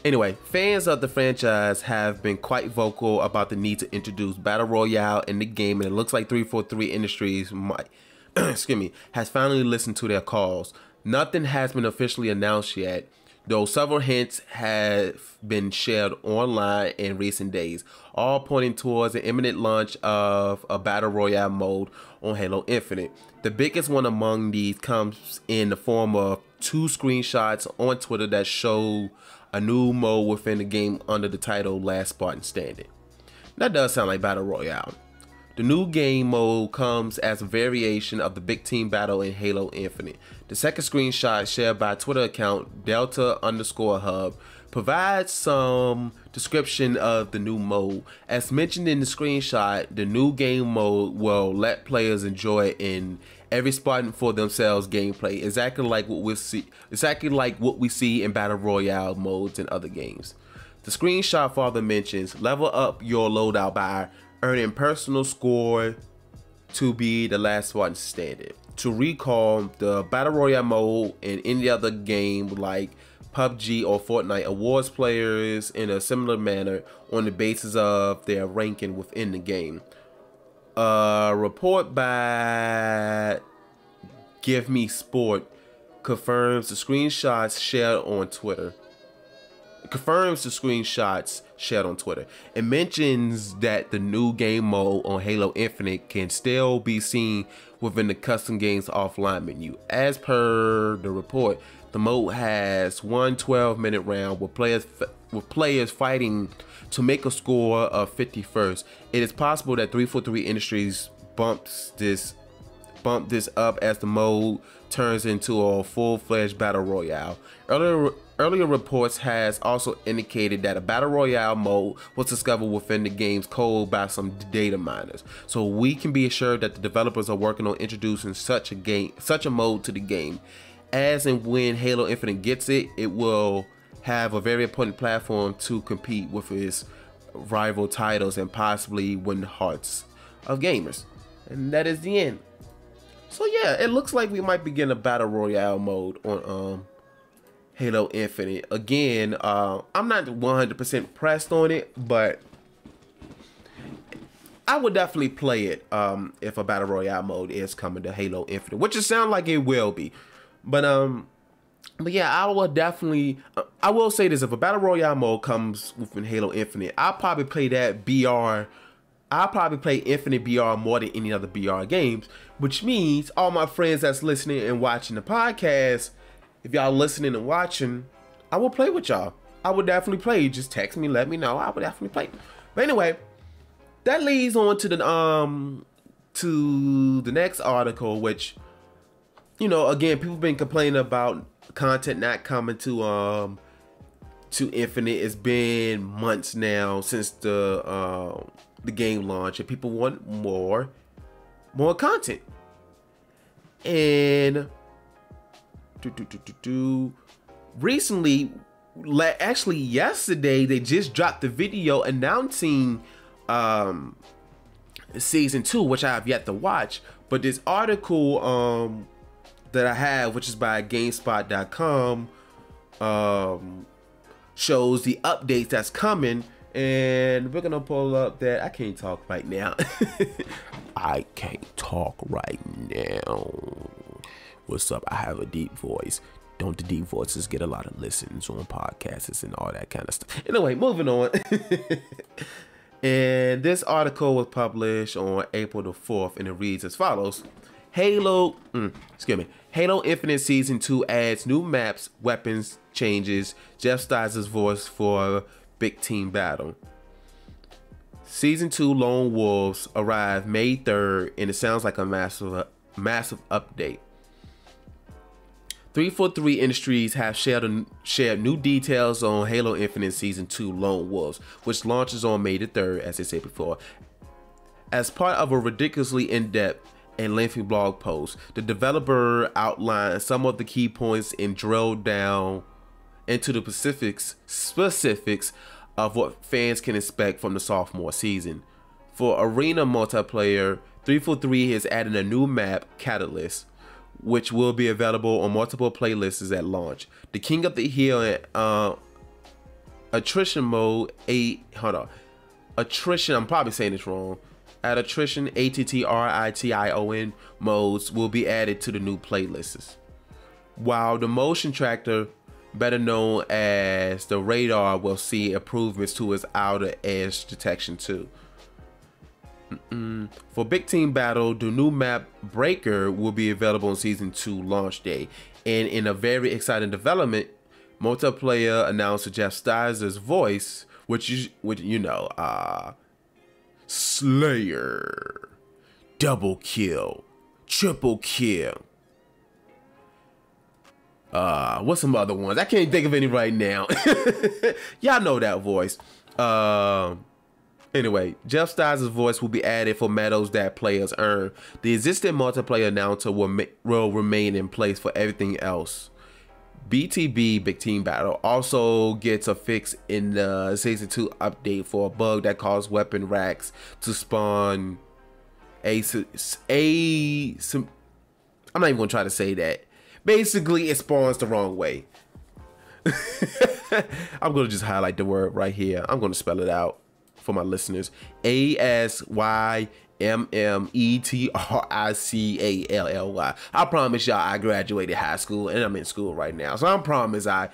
Anyway, fans of the franchise have been quite vocal about the need to introduce Battle Royale in the game, and it looks like 343 Industries excuse me, has finally listened to their calls. Nothing has been officially announced yet, though several hints have been shared online in recent days, all pointing towards the imminent launch of a Battle Royale mode on Halo Infinite. The biggest one among these comes in the form of 2 screenshots on Twitter that show a new mode within the game under the title Last Spartan Standing. That does sound like Battle Royale. The new game mode comes as a variation of the big team battle in Halo Infinite. The second screenshot, shared by Twitter account Delta_Hub, provides some description of the new mode. As mentioned in the screenshot, the new game mode will let players enjoy it in every Spartan for themselves gameplay, exactly like what we see in Battle Royale modes in other games. The screenshot further mentions level up your loadout by earning personal score to be the last Spartan standing. To recall, the Battle Royale mode in any other game like PUBG or Fortnite awards players in a similar manner on the basis of their ranking within the game. A report by Give Me Sport confirms the screenshots shared on Twitter. It mentions that the new game mode on Halo Infinite can still be seen within the custom games offline menu. As per the report, the mode has one 12-minute round with players fighting to make a score of 50 first. It is possible that 343 Industries bump this up as the mode turns into a full-fledged battle royale. Earlier reports has also indicated that a battle royale mode was discovered within the game's code by some data miners. So we can be assured that the developers are working on introducing such a mode to the game. As and when Halo Infinite gets it, it will have a very important platform to compete with its rival titles and possibly win the hearts of gamers. And that is the end. So yeah, it looks like we might be getting a battle royale mode on Halo Infinite. Again, I'm not 100% pressed on it, but I would definitely play it if a battle royale mode is coming to Halo Infinite, which it sounds like it will be. But yeah, I will definitely. I will say this: if a battle royale mode comes within Halo Infinite, I'll probably play that BR. I'll probably play Infinite BR more than any other BR games, which means all my friends that's listening and watching the podcast, if y'all listening and watching, I will play with y'all. I would definitely play. Just text me, let me know. I would definitely play. But anyway, that leads on to the next article, which, you know, again, people been complaining about content not coming to to Infinite. It's been months now since the game launch, and people want more content. And recently, actually yesterday, they just dropped the video announcing season 2, which I have yet to watch. But this article that I have, which is by GameSpot.com, shows the updates that's coming, and we're gonna pull up that. I can't talk right now. I can't talk right now. What's up? I have a deep voice. Don't the deep voices get a lot of listens on podcasts and all that kind of stuff? Anyway, moving on. And this article was published on April the 4th, and it reads as follows. Halo Infinite Season 2 adds new maps, weapons, changes. Jeff Stiles' voice for Big Team Battle. Season 2 Lone Wolves arrive May 3rd, and it sounds like a massive update. 343 Industries have shared new details on Halo Infinite Season 2 Lone Wolves, which launches on May the 3rd, as I said before. As part of a ridiculously in-depth and lengthy blog post, the developer outlined some of the key points and drilled down into the specifics of what fans can expect from the sophomore season. For arena multiplayer, 343 has added a new map, Catalyst, which will be available on multiple playlists at launch. The King of the Hill and attrition mode, attrition, I'm probably saying this wrong. At attrition, ATTRITION modes will be added to the new playlists. While the motion tracker, better known as the radar, will see improvements to its outer edge detection too. For Big Team Battle, the new map Breaker will be available on Season 2 launch day. And in a very exciting development, multiplayer announcer Jeff Stiles' voice, which you know, Slayer, double kill, triple kill. What's some other ones? I can't think of any right now. Y'all know that voice. Anyway, Jeff Stiles' voice will be added for medals that players earn. The existing multiplayer announcer will remain in place for everything else. BTB, Big Team Battle, also gets a fix in the Season 2 update for a bug that caused weapon racks to spawn I'm not even gonna try to say that. Basically, it spawns the wrong way. I'm gonna just highlight the word right here. I'm gonna spell it out for my listeners. ASYMMETRICALLY. I promise y'all I graduated high school and I'm in school right now. So I promise I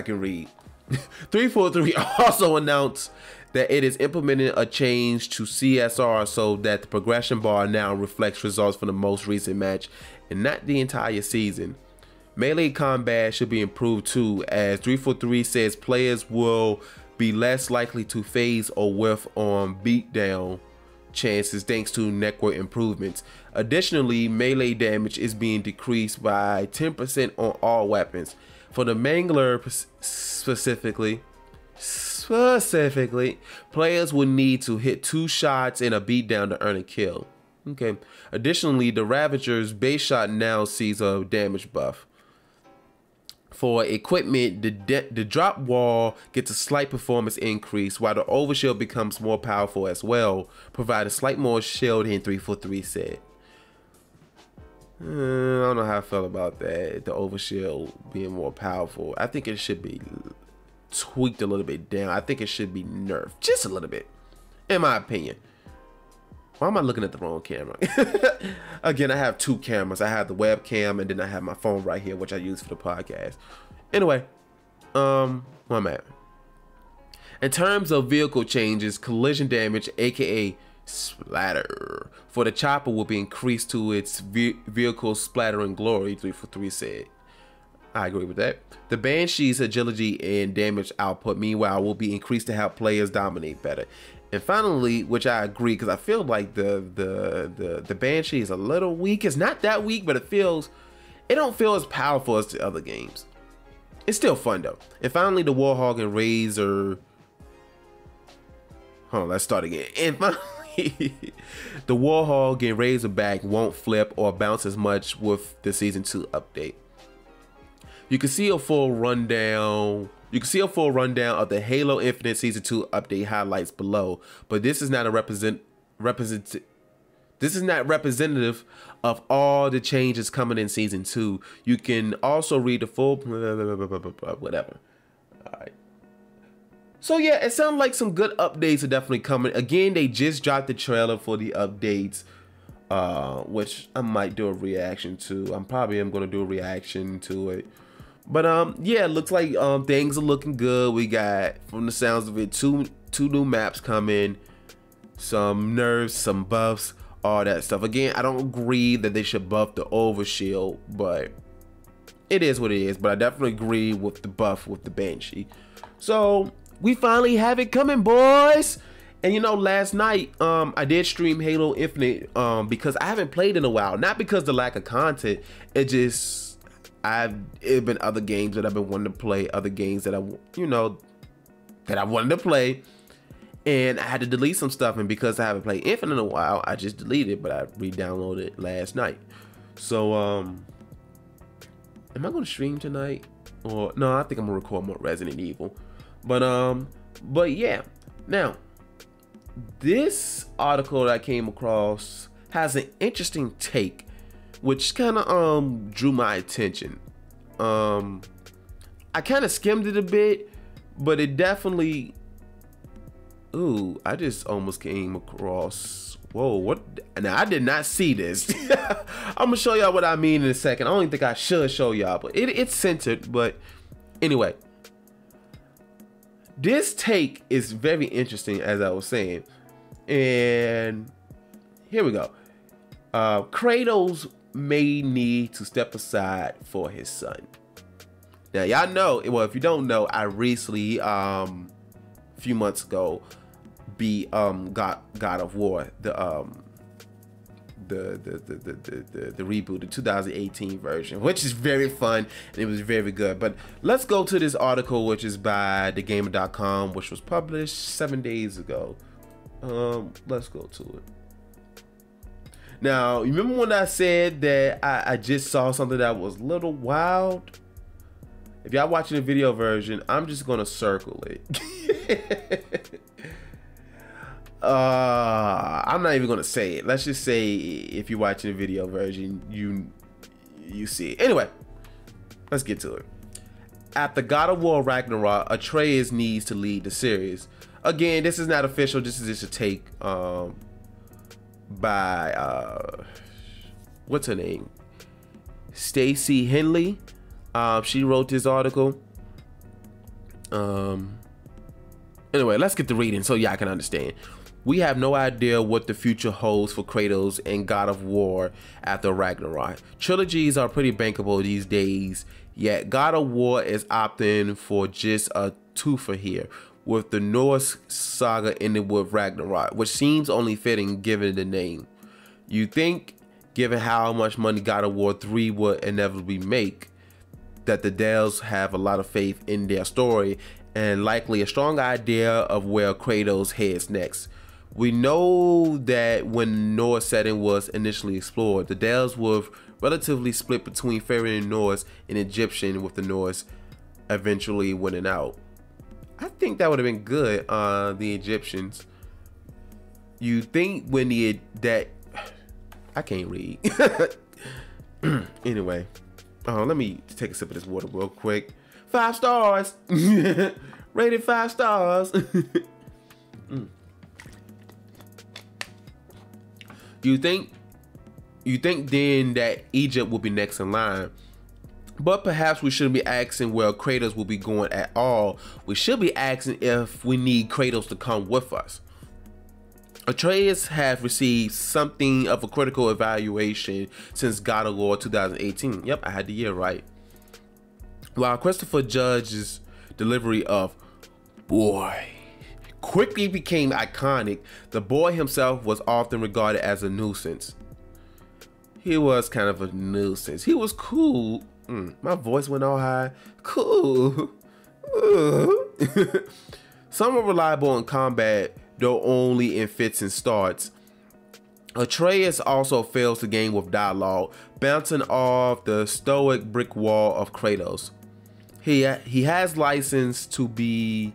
can read. 343 also announced that it is implementing a change to CSR so that the progression bar now reflects results from the most recent match and not the entire season. Melee combat should be improved too, as 343 says players will be less likely to phase or whiff on beatdown chances thanks to network improvements. Additionally, melee damage is being decreased by 10% on all weapons. For the Mangler specifically, players will need to hit 2 shots in a beatdown to earn a kill. Okay. Additionally, the Ravager's base shot now sees a damage buff. For equipment, the drop wall gets a slight performance increase, while the overshield becomes more powerful as well, providing slight more shield than 343 said. I don't know how I felt about that, the overshield being more powerful. I think it should be tweaked a little bit down. I think it should be nerfed just a little bit, in my opinion. Why am I looking at the wrong camera? Again, I have 2 cameras. I have the webcam and then I have my phone right here, which I use for the podcast. Anyway, where I'm at. In terms of vehicle changes, collision damage, aka splatter, for the chopper will be increased to its vehicle splattering glory, 343 said. I agree with that. The Banshee's agility and damage output, meanwhile, will be increased to help players dominate better. And finally, which I agree, because I feel like the Banshee is a little weak. It's not that weak, but it don't feel as powerful as the other games. it's still fun though. And finally, the Warhog and Razor. Hold on, let's start again. And finally, the Warhog and Razorback won't flip or bounce as much with the Season 2 update. You can see a full rundown. You can see a full rundown of the Halo Infinite Season 2 update highlights below, but this is not representative of all the changes coming in Season 2. You can also read the full whatever. All right. So yeah, it sounds like some good updates are definitely coming. Again, they just dropped the trailer for the updates, which I might do a reaction to. I'm probably going to do a reaction to it. But yeah, it looks like things are looking good. We got, from the sounds of it, two new maps coming, some nerfs, some buffs, all that stuff. Again, I don't agree that they should buff the overshield, but it is what it is. But I definitely agree with the buff with the Banshee. So we finally have it coming, boys. And you know, last night I did stream Halo Infinite because I haven't played in a while. Not because of the lack of content. It just it's been other games that I've been wanting to play, other games that I wanted to play, and I had to delete some stuff. And because I haven't played Infinite in a while, I just deleted it, but I re-downloaded it last night. So am I gonna stream tonight? Or no, I think I'm gonna record more Resident Evil. But yeah. Now, this article that I came across has an interesting take, which kind of drew my attention. I kind of skimmed it a bit, but it definitely, ooh, I just almost came across, whoa, what? Now, I did not see this. I'm gonna show y'all what I mean in a second. I don't even think I should show y'all, but it's centered. But anyway, this take is very interesting, as I was saying, and here we go. Kratos may need to step aside for his son. Now, y'all know, well, if you don't know, I recently a few months ago beat God of War, the reboot, the 2018 version, which is very fun and it was very good. But let's go to this article, which is by the Gamer.com, which was published 7 days ago. Let's go to it. Now, you remember when I said that I just saw something that was a little wild? If y'all watching the video version, I'm just gonna circle it. I'm not even gonna say it. Let's just say if you're watching the video version, you see it. Anyway, let's get to it. After God of War Ragnarok, Atreus needs to lead the series. Again, this is not official. This is just a take by what's her name, Stacy Henley. She wrote this article. Anyway, let's get to reading so y'all can understand. We have no idea what the future holds for Kratos and God of War after Ragnarok. Trilogies are pretty bankable these days, yet God of War is opting for just a twofer here, with the Norse saga ending with Ragnarok, which seems only fitting given the name. You think, given how much money God of War 3 would inevitably make, that the Dells have a lot of faith in their story and likely a strong idea of where Kratos heads next. We know that when Norse setting was initially explored, the Dells were relatively split between fairy and Norse and Egyptian, with the Norse eventually winning out. I think that would have been good, the Egyptians. You think when I can't read. Anyway, let me take a sip of this water real quick. 5 stars. Rated 5 stars. You think then that Egypt will be next in line, but perhaps we shouldn't be asking where Kratos will be going at all. We should be asking if we need Kratos to come with us. Atreus have received something of a critical evaluation since God of War 2018. Yep, I had the year right. While Christopher Judge's delivery of "boy" quickly became iconic, the boy himself was often regarded as a nuisance. He was kind of a nuisance. He was cool, My voice went all high. Cool. Some are reliable in combat, though only in fits and starts. Atreus also fails the game with dialogue, bouncing off the stoic brick wall of Kratos. He has license to be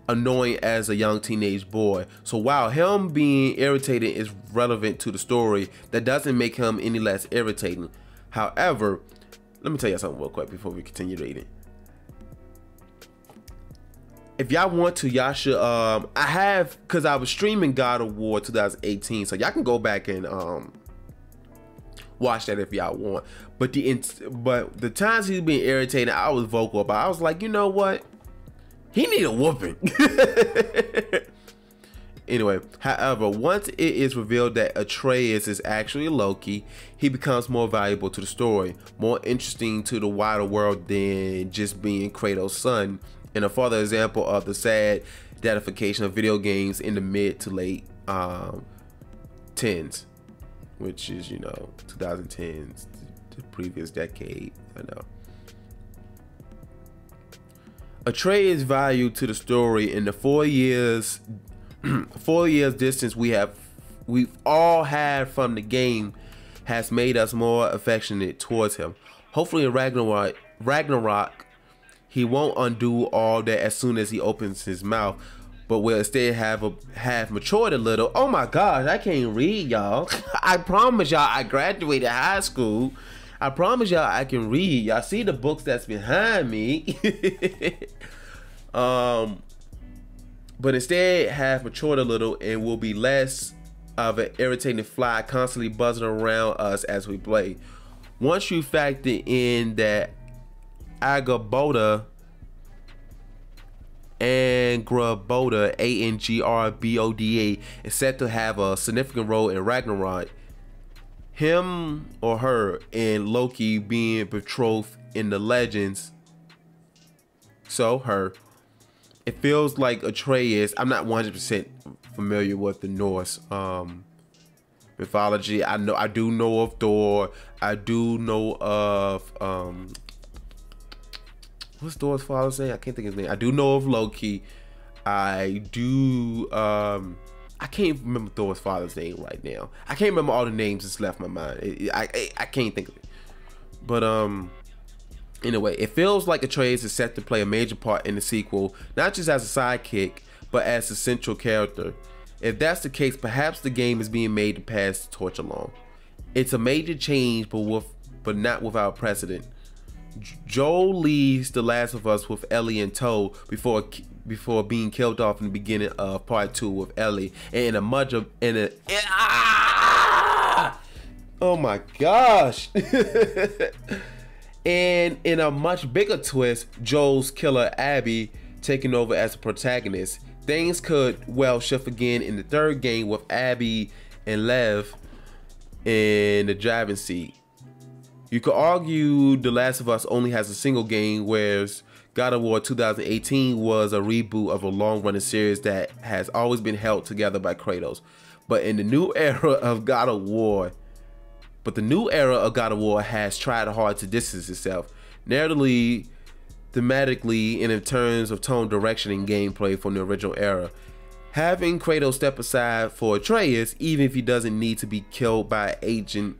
annoying as a young teenage boy, so while him being irritating is relevant to the story, that doesn't make him any less irritating. However, let me tell you something real quick before we continue reading. If y'all want to, y'all should because I was streaming God of War 2018, so y'all can go back and watch that if y'all want. But the times he's being irritating, I was vocal about. I was like, you know what? He need a whooping. Anyway, however, once it is revealed that Atreus is actually Loki, he becomes more valuable to the story, more interesting to the wider world than just being Kratos' son, and a further example of the sad deification of video games in the mid to late 10s, which is, 2010s, the previous decade. I know. Atreus' value to the story in the 4 years distance we've all had from the game has made us more affectionate towards him. Hopefully in Ragnarok he won't undo all that as soon as he opens his mouth, but will instead have matured a little. Oh my gosh, I can't read, y'all. I promise y'all I graduated high school. I promise y'all I can read. Y'all see the books that's behind me. But instead have matured a little and will be less of an irritating fly constantly buzzing around us as we play. Once you factor in that Angrboda, Angrboda is set to have a significant role in Ragnarok, him or her and Loki being betrothed in the legends, so her, it feels like Atreus. I'm not 100% familiar with the Norse mythology. I do know of Thor. I do know of what's Thor's father's name? I can't think of his name. I do know of Loki. I do I can't remember Thor's father's name right now. I can't remember all the names that's left my mind. I can't think of it. But anyway, it feels like Atreus is set to play a major part in the sequel, not just as a sidekick, but as a central character. If that's the case, perhaps the game is being made to pass the torch along. It's a major change, but not without precedent. Joel leaves The Last of Us with Ellie in tow before being killed off in the beginning of part 2 with Ellie, and oh my gosh. And in a much bigger twist, Joel's killer Abby taking over as the protagonist. Things could well shift again in the third game with Abby and Lev in the driving seat. You could argue The Last of Us only has a single game, whereas God of War 2018 was a reboot of a long-running series that has always been held together by Kratos. But in the new era of God of War, has tried hard to distance itself, narratively, thematically, and in terms of tone, direction, and gameplay from the original era. Having Kratos step aside for Atreus, even if he doesn't need to be killed by Agent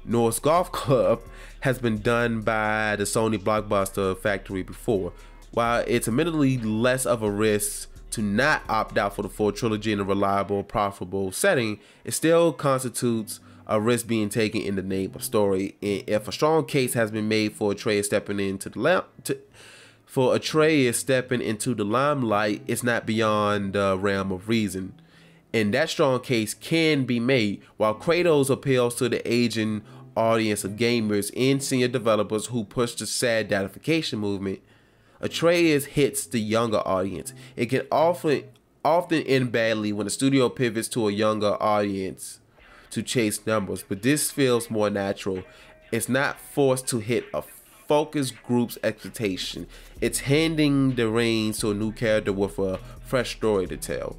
Norse Golf Club, has been done by the Sony blockbuster factory before. While it's admittedly less of a risk to not opt out for the full trilogy in a reliable, profitable setting, it still constitutes a risk being taken in the name of story. And if a strong case has been made for Atreus stepping into the limelight, it's not beyond the realm of reason. And that strong case can be made. While Kratos appeals to the aging audience of gamers and senior developers who push the sad deification movement, Atreus hits the younger audience. It can often end badly when the studio pivots to a younger audience to chase numbers, but this feels more natural. It's not forced to hit a focus group's expectation. It's handing the reins to a new character with a fresh story to tell.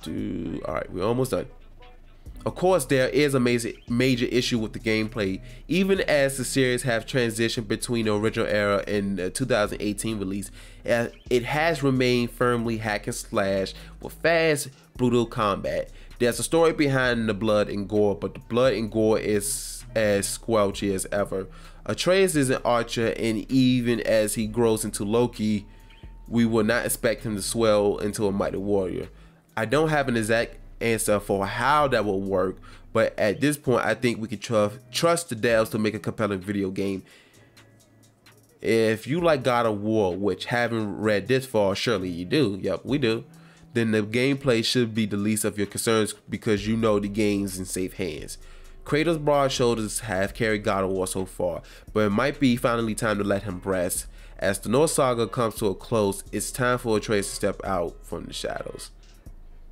All right, we're almost done. Of course, there is a major issue with the gameplay, even as the series have transitioned between the original era and the 2018 release. It has remained firmly hack and slash with fast, brutal combat. There's a story behind the blood and gore, but the blood and gore is as squelchy as ever. Atreus is an archer, and even as he grows into Loki, we will not expect him to swell into a mighty warrior. I don't have an exact answer for how that will work, but at this point I think we can trust the devs to make a compelling video game. If you like God of War, which haven't read this far, surely you do, yep we do, then the gameplay should be the least of your concerns because you know the game's in safe hands. Kratos' broad shoulders have carried God of War so far, but it might be finally time to let him rest. As the Norse saga comes to a close, it's time for Atreus to step out from the shadows.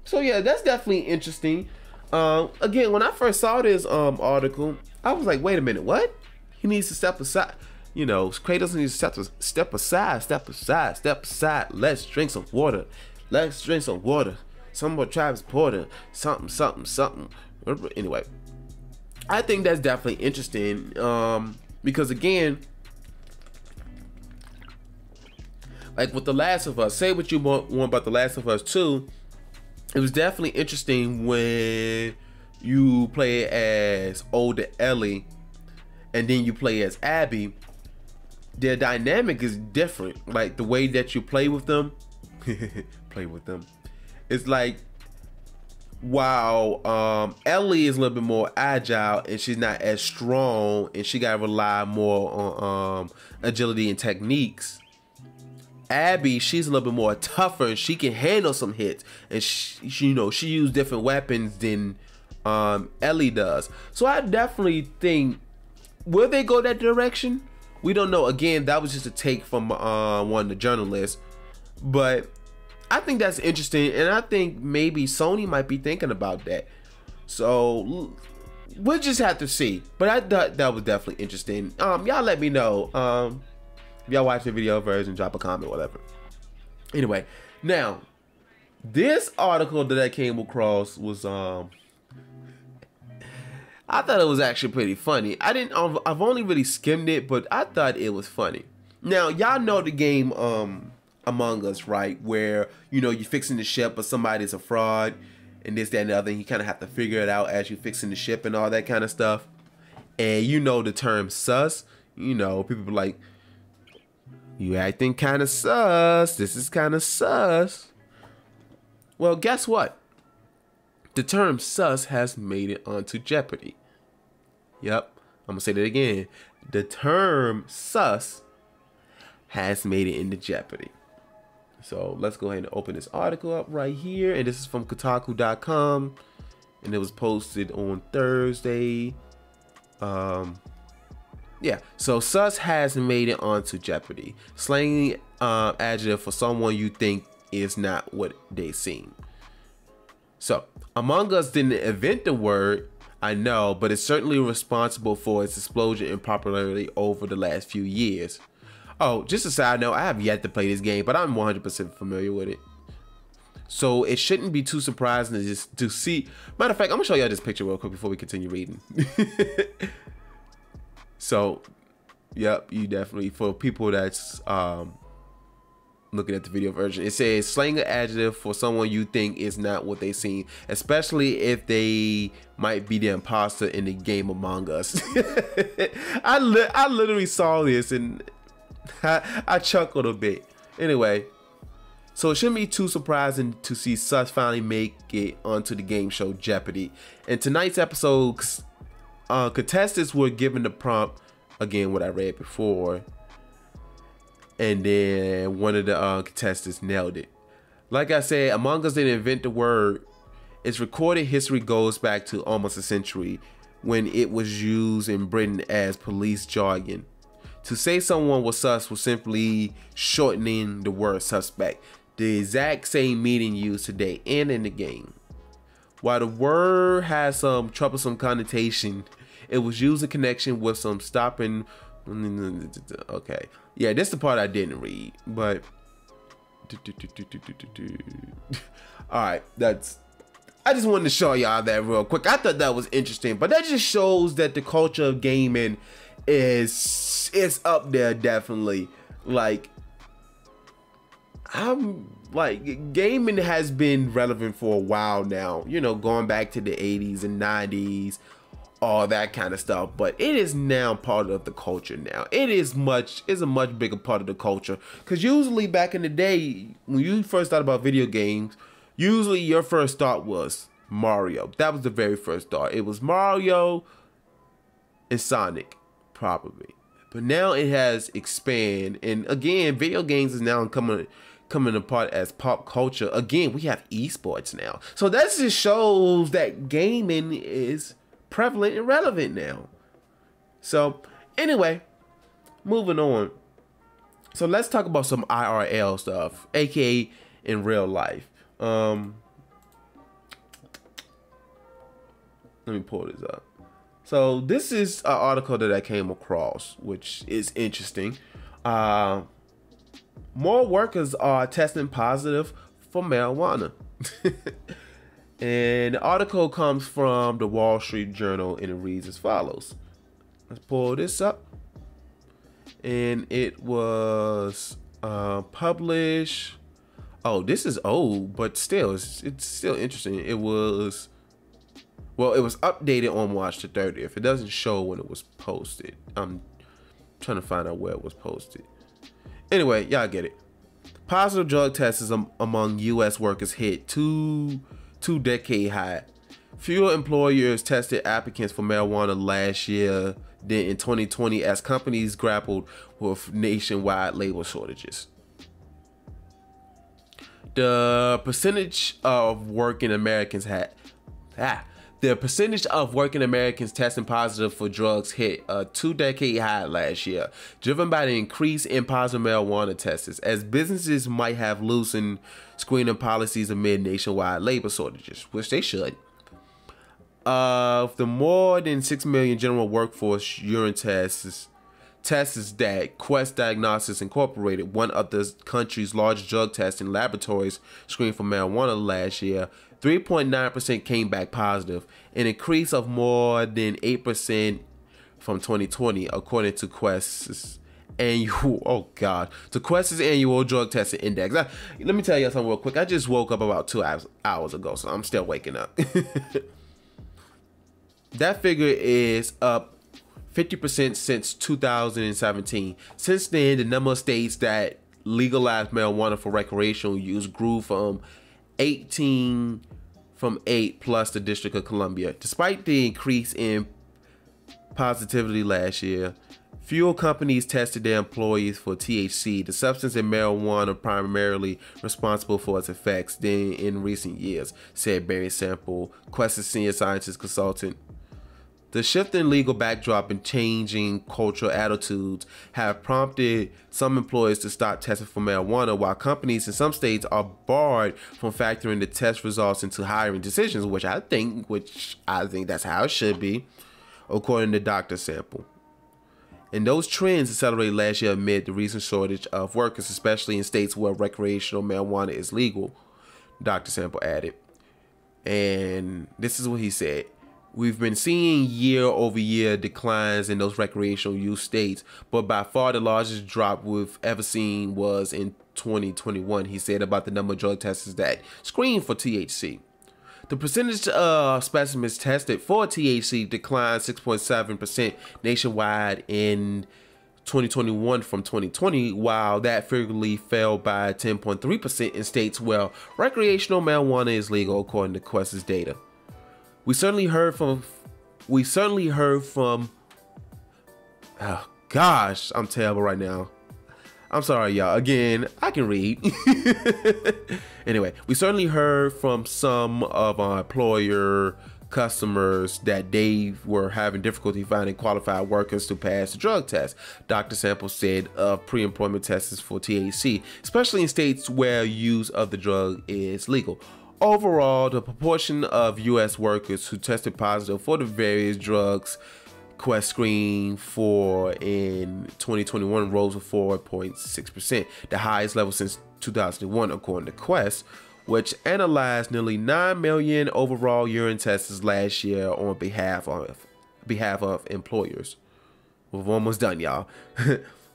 So yeah, that's definitely interesting. Again, when I first saw this article, I was like, wait a minute, what? He needs to step aside. You know, Kratos needs to step aside. Let's drink some water. Let's drink some water. Some more Travis Porter. Something. Anyway, I think that's definitely interesting. Because again, like with The Last of Us, say what you want about The Last of Us 2. It was definitely interesting when you play as older Ellie and then you play as Abby. Their dynamic is different. Like the way that you play with them, it's like, wow, Ellie is a little bit more agile and she's not as strong and she gotta rely more on agility and techniques. Abby, she's a little bit more tougher and she can handle some hits, and she you know, she used different weapons than Ellie does. So I definitely think, will they go that direction? We don't know. Again, that was just a take from one of the journalists, but I think that's interesting, and I think maybe Sony might be thinking about that. So we'll just have to see. But I thought that was definitely interesting. Y'all let me know. If y'all watch the video version, drop a comment, whatever. Anyway, now this article that I came across was I thought it was actually pretty funny. I've only really skimmed it, but I thought it was funny. Now y'all know the game Among Us, right? Where you know you're fixing the ship, but somebody's a fraud, and this, that, and the other. And you kind of have to figure it out as you're fixing the ship and all that kind of stuff. And you know the term sus. You know, people be like, you acting kind of sus. This is kind of sus. Well, guess what? The term sus has made it onto Jeopardy. Yep, I'm gonna say that again. The term sus has made it into Jeopardy. So let's go ahead and open this article up right here. And this is from Kotaku.com. And it was posted on Thursday. Yeah, so sus has made it onto Jeopardy. Slang adjective for someone you think is not what they seem. So, Among Us didn't invent the word, I know, but it's certainly responsible for its explosion in popularity over the last few years. Oh, just a side note, I have yet to play this game, but I'm 100% familiar with it. So it shouldn't be too surprising to see. Matter of fact, I'm gonna show y'all this picture real quick before we continue reading. So, yep, you definitely, for people that's looking at the video version, it says slang an adjective for someone you think is not what they seem, especially if they might be the imposter in the game Among Us. I literally saw this and I chuckled a bit. Anyway, so it shouldn't be too surprising to see sus finally make it onto the game show Jeopardy. In tonight's episode, contestants were given the prompt, again what I read before, and then one of the contestants nailed it. Like I said, Among Us didn't invent the word. Its recorded history goes back to almost a century, when it was used in Britain as police jargon. To say someone was sus was simply shortening the word suspect, the exact same meaning used today and in the game. While the word has some troublesome connotation, it was used in connection with some stopping. Okay, yeah, this is the part I didn't read, but all right, I just wanted to show y'all that real quick. I thought that was interesting, but that just shows that the culture of gaming is up there, definitely. Like, gaming has been relevant for a while now, you know, going back to the 80s and 90s, all that kind of stuff, but it is now part of the culture now. It's a much bigger part of the culture, because usually back in the day, when you first thought about video games, usually your first thought was Mario. That was the very first thought. It was Mario and Sonic, probably. But now it has expanded, and again, video games is now coming apart as pop culture. Again, we have esports now, so that just shows that gaming is prevalent and relevant now. So anyway, moving on. So let's talk about some IRL stuff, aka in real life. Let me pull this up. So this is an article that I came across, which is interesting. More workers are testing positive for marijuana. And the article comes from the Wall Street Journal, and it reads as follows. Let's pull this up. And it was published. Oh, this is old, but still, it's still interesting. It was updated on March the 30th. It doesn't show when it was posted. I'm trying to find out where it was posted. Anyway, y'all get it. Positive drug tests among U.S. workers hit two-decade high. Fewer employers tested applicants for marijuana last year than in 2020 as companies grappled with nationwide labor shortages. The percentage of working Americans testing positive for drugs hit a two-decade high last year, driven by the increase in positive marijuana tests, as businesses might have loosened screening policies amid nationwide labor shortages, which they should. Of the more than 6 million general workforce urine tests that Quest Diagnostics Incorporated, one of the country's largest drug testing laboratories, screened for marijuana last year, 3.9% came back positive, an increase of more than 8% from 2020, according to Quest's annual drug testing index. Let me tell you something real quick. I just woke up about 2 hours ago, so I'm still waking up. That figure is up 50% since 2017. Since then, the number of states that legalized marijuana for recreational use grew from 8 plus the District of Columbia. Despite the increase in positivity last year, fewer companies tested their employees for THC, the substance in marijuana primarily responsible for its effects, than in recent years, said Barry Sample, Quest's senior scientist consultant. The shift in legal backdrop and changing cultural attitudes have prompted some employers to stop testing for marijuana, while companies in some states are barred from factoring the test results into hiring decisions, which I think that's how it should be, according to Dr. Sample. And those trends accelerated last year amid the recent shortage of workers, especially in states where recreational marijuana is legal, Dr. Sample added. And this is what he said. We've been seeing year-over-year declines in those recreational use states, but by far the largest drop we've ever seen was in 2021, he said about the number of drug testers that screened for THC. The percentage of specimens tested for THC declined 6.7% nationwide in 2021 from 2020, while that figure fell by 10.3% in states where recreational marijuana is legal, according to Quest's data. We certainly heard from oh gosh, I'm terrible right now. I'm sorry, y'all. Again, I can read. Anyway, we certainly heard from some of our employer customers that they were having difficulty finding qualified workers to pass the drug test, Dr. Sample said of pre-employment tests for THC, especially in states where use of the drug is legal. Overall, the proportion of U.S. workers who tested positive for the various drugs Quest screened for in 2021 rose to 4.6%, the highest level since 2001, according to Quest. which analyzed nearly 9 million overall urine tests last year on behalf of employers. We're almost done, y'all.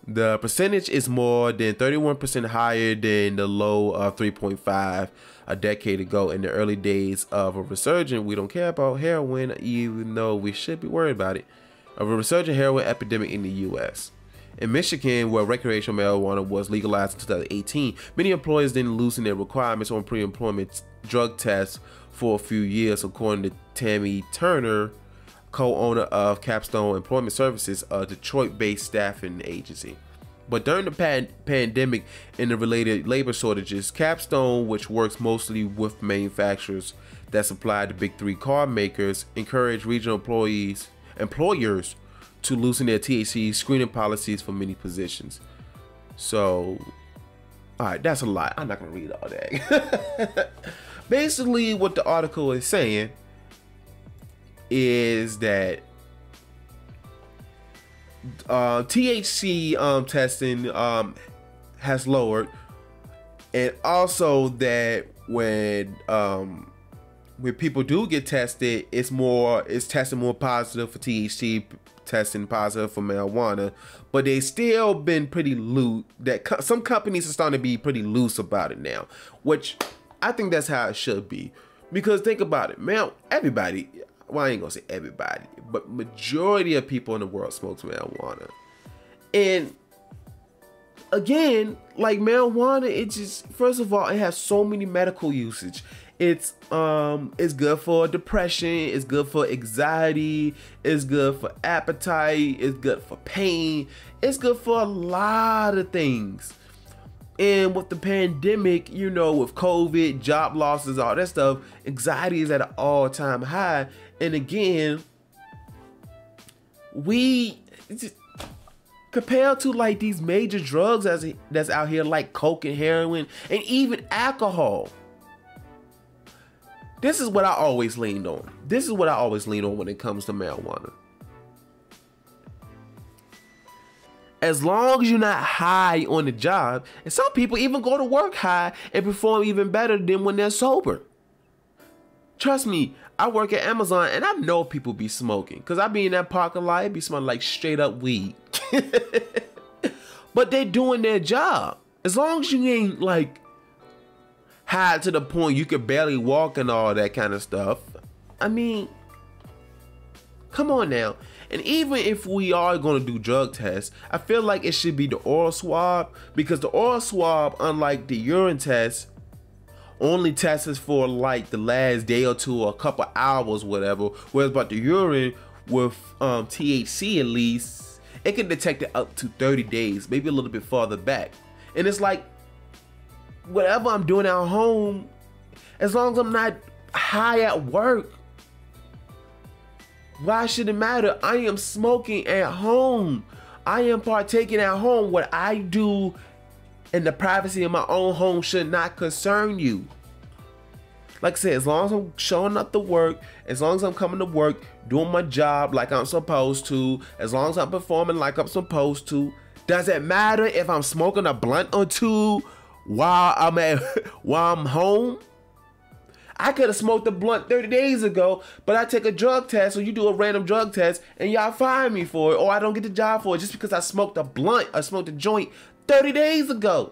The percentage is more than 31% higher than the low of 3.5 a decade ago in the early days of a resurgent. We don't care about heroin, even though we should be worried about it. Of a resurgent heroin epidemic in the U.S. In Michigan, where recreational marijuana was legalized in 2018, many employers didn't loosen their requirements on pre-employment drug tests for a few years, according to Tammy Turner, co-owner of Capstone Employment Services, a Detroit-based staffing agency. But during the pandemic and the related labor shortages, Capstone, which works mostly with manufacturers that supply the big three car makers, encouraged regional employers to loosen their THC screening policies for many positions. So, all right, that's a lot. I'm not gonna read all that. Basically, what the article is saying is that THC testing has lowered, and also that when people do get tested, it's testing more positive for THC, testing positive for marijuana, but they still been pretty loose. That some companies are starting to be pretty loose about it now, which I think that's how it should be. Because think about it, man, everybody, well, I ain't gonna say everybody, but majority of people in the world smokes marijuana. And again, like marijuana, it just, first of all, it has so many medical usage. It's good for depression, it's good for anxiety, it's good for appetite, it's good for pain, it's good for a lot of things. And with the pandemic, you know, with COVID, job losses, all that stuff, anxiety is at an all-time high. And again, compared to like these major drugs that's out here, like coke and heroin and even alcohol, this is what I always leaned on. This is what I always lean on when it comes to marijuana. As long as you're not high on the job, and some people even go to work high and perform even better than when they're sober. Trust me, I work at Amazon and I know people be smoking, because I be in that parking lot, it be smelling like straight up weed. But they're doing their job. As long as you ain't like high to the point you could barely walk and all that kind of stuff. I mean, come on now. And even if we are going to do drug tests, I feel like it should be the oral swab, because the oral swab, unlike the urine test, only tests for like the last day or two or a couple hours, whatever. Whereas about the urine with THC, at least, it can detect it up to 30 days, maybe a little bit farther back. And it's like, whatever I'm doing at home, as long as I'm not high at work, why should it matter? I am smoking at home. I am partaking at home. What I do in the privacy of my own home should not concern you. Like I said, as long as I'm showing up to work, as long as I'm coming to work, doing my job like I'm supposed to, as long as I'm performing like I'm supposed to, does it matter if I'm smoking a blunt or two while I'm home? I could have smoked a blunt 30 days ago, but I take a drug test, or you do a random drug test, and y'all fire me for it, or I don't get the job for it just because I smoked a blunt, I smoked a joint 30 days ago.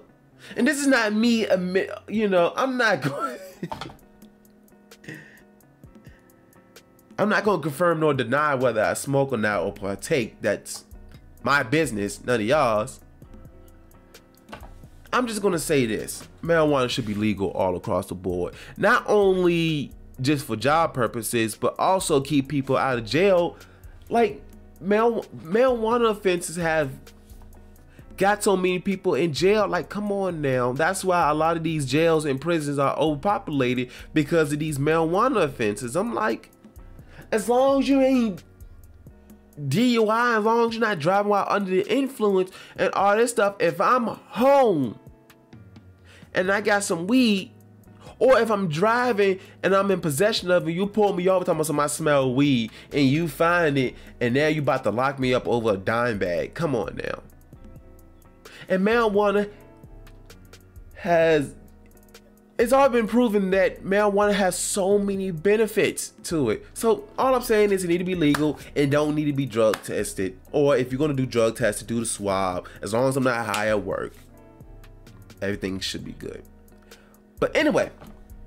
And this is not me, you know, I'm not going to confirm nor deny whether I smoke or not or partake. That's my business, none of y'all's. I'm just gonna say this: marijuana should be legal all across the board. Not only just for job purposes, but also keep people out of jail. Like, marijuana offenses have got so many people in jail. Like, come on now. That's why a lot of these jails and prisons are overpopulated, because of these marijuana offenses. I'm like, as long as you ain't DUI, as long as you're not driving while under the influence and all this stuff, if I'm home and I got some weed, or if I'm driving and I'm in possession of it, you pull me over talking about something, I smell weed, and you find it, and now you about to lock me up over a dime bag. Come on now. And marijuana has it's all been proven that marijuana has so many benefits to it. So all I'm saying is it need to be legal and don't need to be drug tested. Or if you're gonna do drug tests, do the swab. As long as I'm not high at work, everything should be good. But anyway,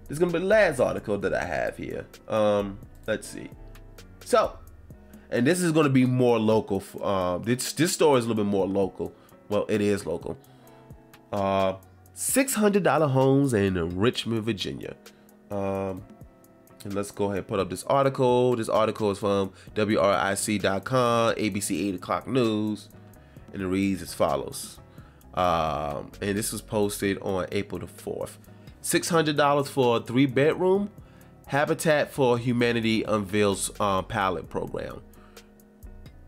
this is gonna be the last article that I have here. Let's see. So, and this is gonna be more local. This story is a little bit more local. Well, it is local. $600 homes in Richmond, Virginia. And let's go ahead and put up this article. This article is from WRIC.com, ABC 8 o'clock news, and it reads as follows. And this was posted on April the 4th. $600 for a 3-bedroom. Habitat for Humanity unveils pilot program.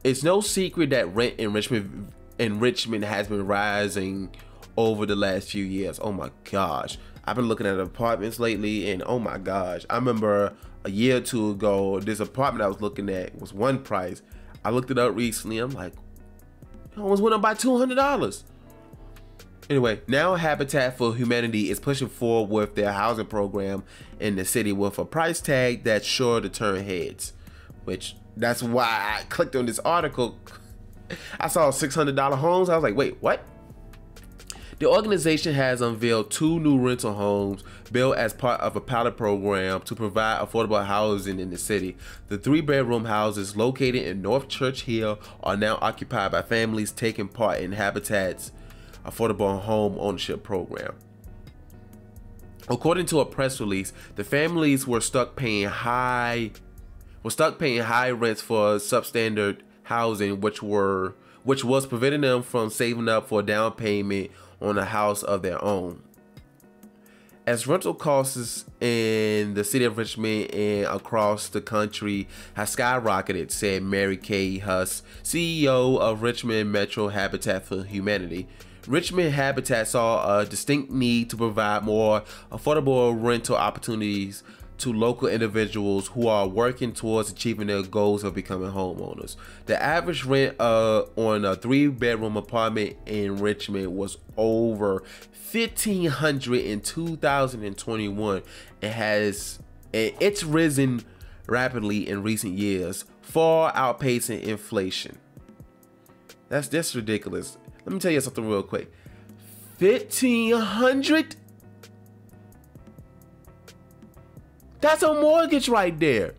It's no secret that rent in Richmond has been rising over the last few years. Oh my gosh, I've been looking at apartments lately, and oh my gosh, I remember a year or two ago, this apartment I was looking at was one price. I looked it up recently. I'm like, it almost went up by $200. Anyway, now Habitat for Humanity is pushing forward with their housing program in the city with a price tag that's sure to turn heads. Which, that's why I clicked on this article. I saw $600 homes. I was like, wait, what? The organization has unveiled 2 new rental homes built as part of a pilot program to provide affordable housing in the city. The 3-bedroom houses located in North Church Hill are now occupied by families taking part in Habitat's affordable home ownership program. According to a press release, the families were stuck paying high rents for substandard housing, which was preventing them from saving up for a down payment on a house of their own. As rental costs in the city of Richmond and across the country have skyrocketed, said Mary Kay Huss, CEO of Richmond Metro Habitat for Humanity. Richmond Habitat saw a distinct need to provide more affordable rental opportunities to local individuals who are working towards achieving their goals of becoming homeowners. The average rent on a 3-bedroom apartment in Richmond was over $1,500 in 2021 and it's risen rapidly in recent years, far outpacing inflation. That's ridiculous. Let me tell you something real quick. $1,500? That's a mortgage right there.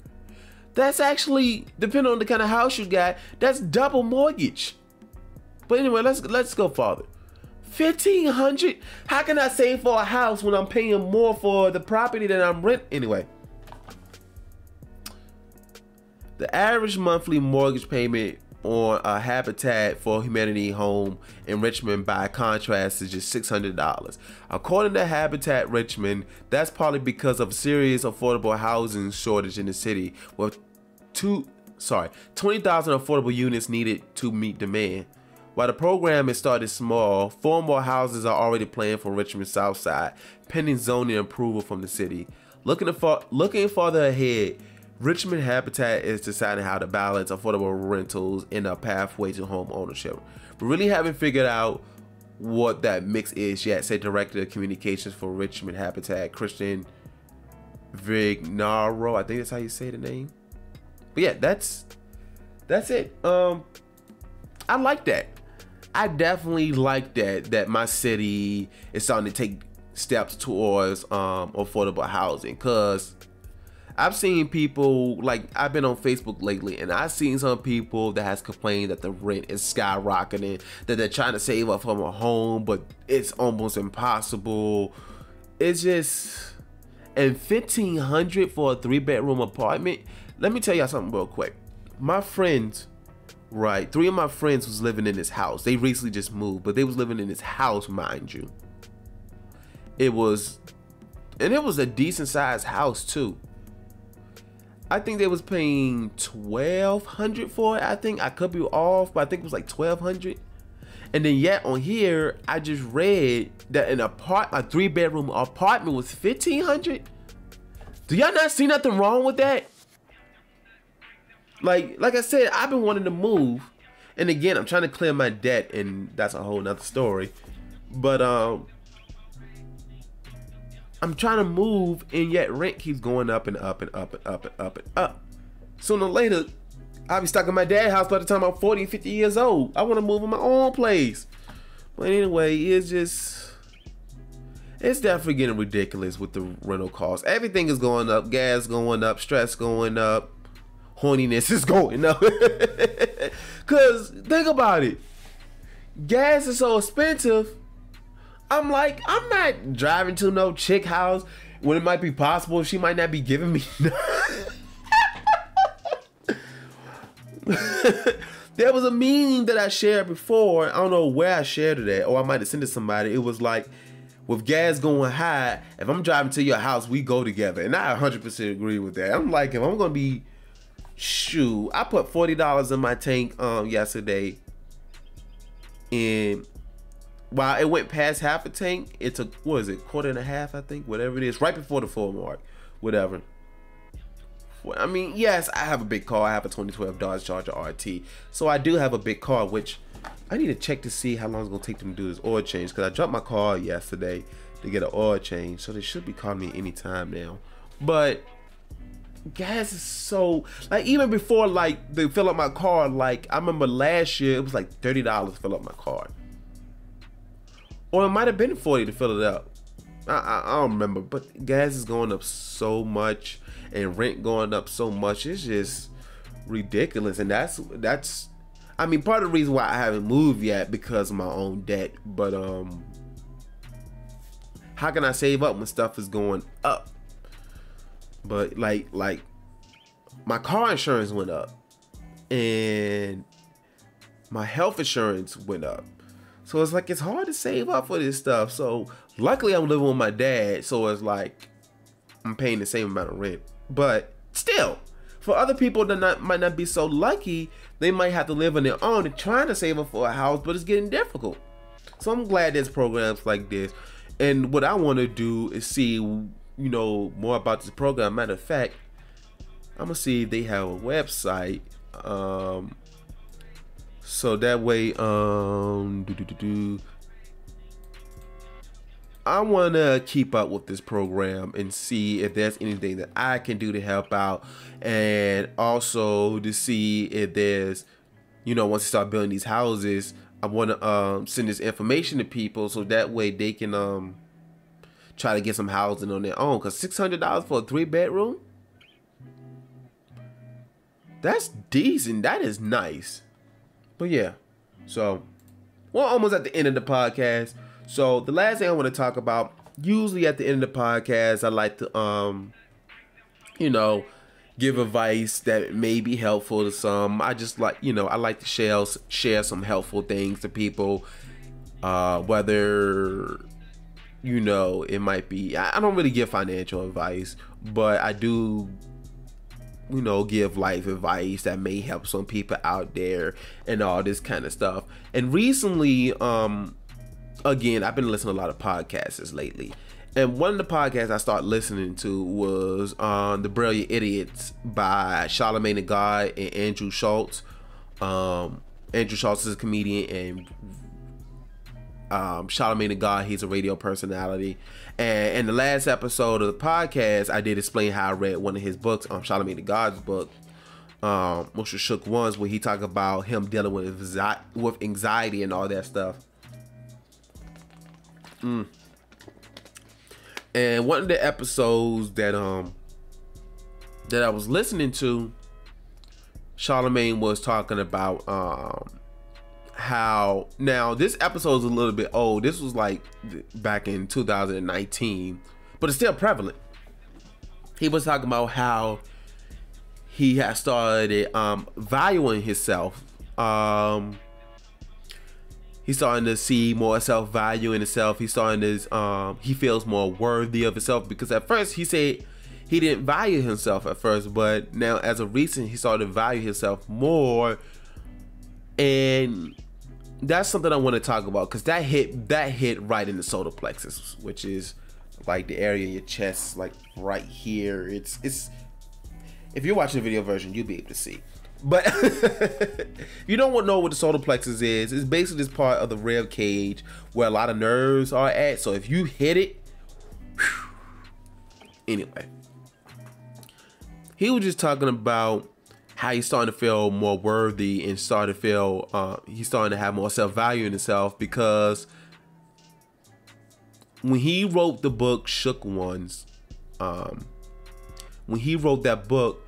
That's actually, depending on the kind of house you got, that's double mortgage. But anyway, let's go farther. $1,500? How can I save for a house when I'm paying more for the property that I'm renting? Anyway, the average monthly mortgage payment on a Habitat for Humanity home in Richmond, by contrast, is just $600. According to Habitat Richmond, that's partly because of a serious affordable housing shortage in the city, with 20,000 affordable units needed to meet demand. While the program is started small, 4 more houses are already planned for Richmond's south side, pending zoning approval from the city. Looking farther ahead, Richmond Habitat is deciding how to balance affordable rentals in a pathway to home ownership. We really haven't figured out what that mix is yet, said Director of Communications for Richmond Habitat, Christian Vignaro. I think that's how you say the name. But yeah, that's it. I like that. I definitely like that my city is starting to take steps towards affordable housing, because I've seen people, like, I've been on Facebook lately and I've seen some people that has complained that the rent is skyrocketing, that they're trying to save up from a home, but it's almost impossible. It's just, and $1,500 for a 3-bedroom apartment. Let me tell y'all something real quick. My friends, right, 3 of my friends was living in this house. They recently just moved, but they was living in this house, mind you. It was a decent sized house too. I think they was paying $1,200 for it. I think I could be off, but I think it was like $1,200. And then yet on here, I just read that a 3-bedroom apartment was $1,500. Do y'all not see nothing wrong with that? Like I said, I've been wanting to move, and again, I'm trying to clear my debt, and that's a whole nother story. But I'm trying to move, and yet rent keeps going up and up and up and up and up and up. Sooner or later, I'll be stuck in my dad's house by the time I'm 40, 50 years old. I want to move in my own place. But anyway, it's definitely getting ridiculous with the rental costs. Everything is going up. Gas going up. Stress going up. Horniness is going up. Because think about it. Gas is so expensive. I'm like, I'm not driving to no chick house when it might be possible. She might not be giving me. There was a meme that I shared before. I don't know where I shared it at, or I might have sent it to somebody. It was like, with gas going high, if I'm driving to your house, we go together. And I 100% agree with that. I'm like, if I'm gonna be, shoot, I put $40 in my tank yesterday, and while it went past half a tank, it took, what is it, quarter and a half, I think, whatever it is, right before the full mark, whatever. I mean, yes, I have a big car. I have a 2012 Dodge Charger RT, so I do have a big car, which I need to check to see how long it's gonna take them to do this oil change, because I dropped my car yesterday to get an oil change, so they should be calling me anytime now. But gas is so, like, even before, like, they fill up my car, like, I remember last year it was like $30 to fill up my car, or it might have been $40 to fill it up. I don't remember, but gas is going up so much, and rent going up so much. It's just ridiculous. And that's I mean, part of the reason why I haven't moved yet, because of my own debt. But how can I save up when stuff is going up? But like my car insurance went up, and my health insurance went up. So it's like, it's hard to save up for this stuff. So luckily I'm living with my dad, so it's like I'm paying the same amount of rent. But still, for other people that might not be so lucky, they might have to live on their own and trying to save up for a house, but it's getting difficult. So I'm glad there's programs like this. And what I want to do is see, you know, more about this program. Matter of fact, I'm gonna see if they have a website, so that way I want to keep up with this program and see if there's anything that I can do to help out, and also to see if there's, you know, once you start building these houses, I want to send this information to people so that way they can try to get some housing on their own. Because $600 for a 3-bedroom, that's decent. That is nice. But yeah, so we're almost at the end of the podcast. So the last thing I want to talk about, usually at the end of the podcast, I like to, you know, give advice that may be helpful to some. I just like, you know, I like to share some helpful things to people, whether, you know, it might be, I don't really give financial advice, but I do, you know, give life advice that may help some people out there and all this kind of stuff. And recently, again, I've been listening to a lot of podcasts lately, and one of the podcasts I started listening to was The Brilliant Idiots by Charlamagne the God and Andrew Schultz. Andrew Schultz is a comedian, and Charlamagne the God, he's a radio personality. And in the last episode of the podcast, I did explain how I read one of his books, Charlamagne the God's book, which was Shook Ones, where he talked about him dealing with anxiety and all that stuff. And one of the episodes that I was listening to, Charlamagne was talking about how, now this episode is a little bit old. This was like back in 2019, but it's still prevalent. He was talking about how he has started valuing himself. He's starting to see more self-value in himself. He's starting to, he feels more worthy of himself, because at first he said he didn't value himself at first, but now as of recent, he started to value himself more. And that's something I want to talk about, because that hit right in the solar plexus, which is like the area in your chest, like right here. It's if you're watching the video version, you'll be able to see. But if you don't know what the solar plexus is, it's basically this part of the rib cage where a lot of nerves are at. So if you hit it, Anyway, he was just talking about how he's starting to feel more worthy and starting to feel he's starting to have more self-value in himself, because when he wrote the book Shook Ones, when he wrote that book,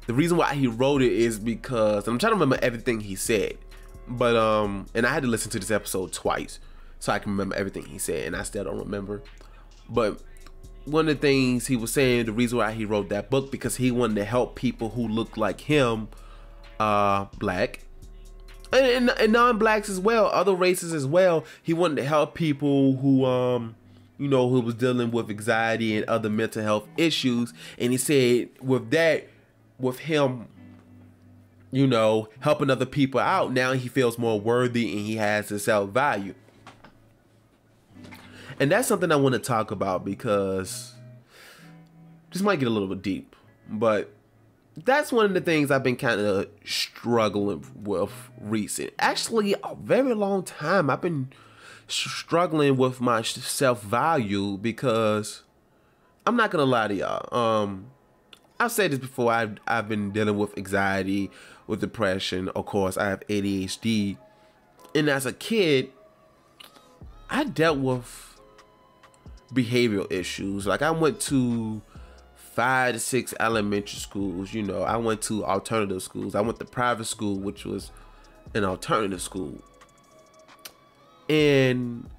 the reason why he wrote it is because, and I'm trying to remember everything he said, but and I had to listen to this episode twice so I can remember everything he said, and I still don't remember. But one of the things he was saying, the reason why he wrote that book, because he wanted to help people who look like him, black and non-blacks as well, other races as well. He wanted to help people who you know, who was dealing with anxiety and other mental health issues. And he said with that, with him, you know, helping other people out, now he feels more worthy and he has a self-value. And that's something I want to talk about, because this might get a little bit deep, but that's one of the things I've been kind of struggling with recent. Actually, a very long time I've been struggling with my self-value, because I'm not gonna lie to y'all. I've said this before. I've been dealing with anxiety, with depression. Of course, I have ADHD, and as a kid, I dealt with behavioral issues. Like, I went to 5 to 6 elementary schools. You know, I went to alternative schools. I went to private school, which was an alternative school. And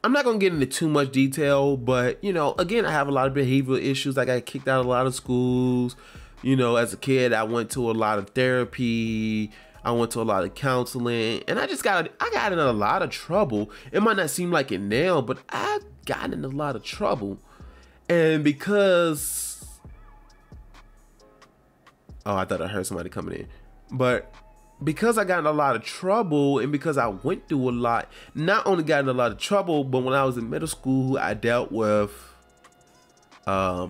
I'm not gonna get into too much detail, but you know, again, I have a lot of behavioral issues. I got kicked out of a lot of schools. You know, as a kid, I went to a lot of therapy. I went to a lot of counseling, and I got in a lot of trouble. It might not seem like it now, but I got in a lot of trouble. And because, oh, I thought I heard somebody coming in, but because I got in a lot of trouble, and because I went through a lot, not only got in a lot of trouble, but when I was in middle school, I dealt with a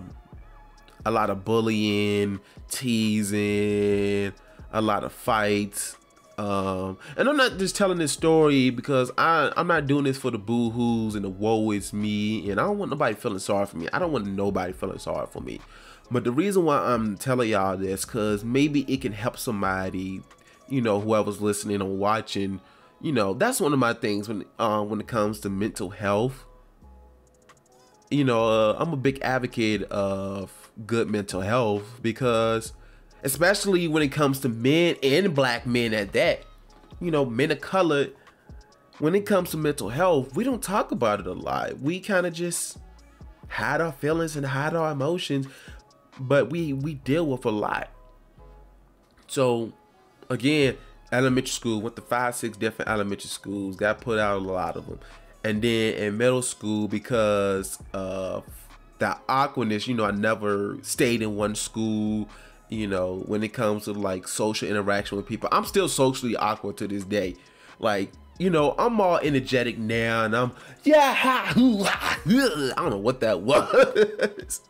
lot of bullying, teasing, a lot of fights. And I'm not just telling this story because I'm not doing this for the boo-hoos and the woe is me, and I don't want nobody feeling sorry for me. I don't want nobody feeling sorry for me. But the reason why I'm telling y'all this, because maybe it can help somebody, you know, whoever's listening or watching. You know, that's one of my things when it comes to mental health. You know, I'm a big advocate of good mental health, because especially when it comes to men, and black men at that, you know, men of color, when it comes to mental health, we don't talk about it a lot. We kind of just hide our feelings and hide our emotions, but we deal with a lot. So again, elementary school, went to 5, 6 different elementary schools, got put out a lot of them. And then in middle school, because of that awkwardness, you know, I never stayed in one school. You know, when it comes to like social interaction with people, I'm still socially awkward to this day. Like, you know, I'm all energetic now, and I'm, yeah, I don't know what that was.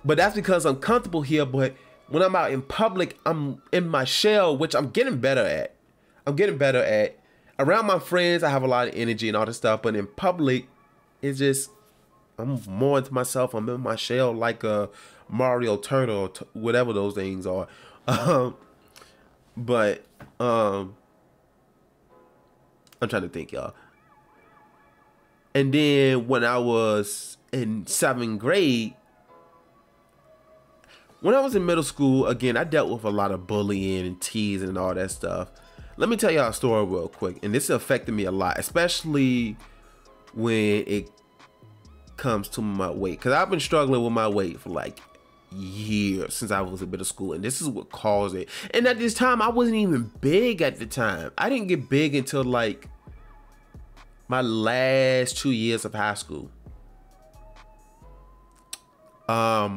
But that's because I'm comfortable here. But when I'm out in public, I'm in my shell, which I'm getting better at. Around my friends, I have a lot of energy and all this stuff, but in public, it's just, I'm more into myself. I'm in my shell like a Mario Turtle, whatever those things are. But I'm trying to think, y'all. And then when I was in 7th grade, when I was in middle school, again, I dealt with a lot of bullying and teasing and all that stuff. Let me tell y'all a story real quick, and this affected me a lot, especially when it comes to my weight, because I've been struggling with my weight for like years, since I was in middle school, and this is what caused it. And at this time, I wasn't even big at the time. I didn't get big until like my last 2 years of high school. I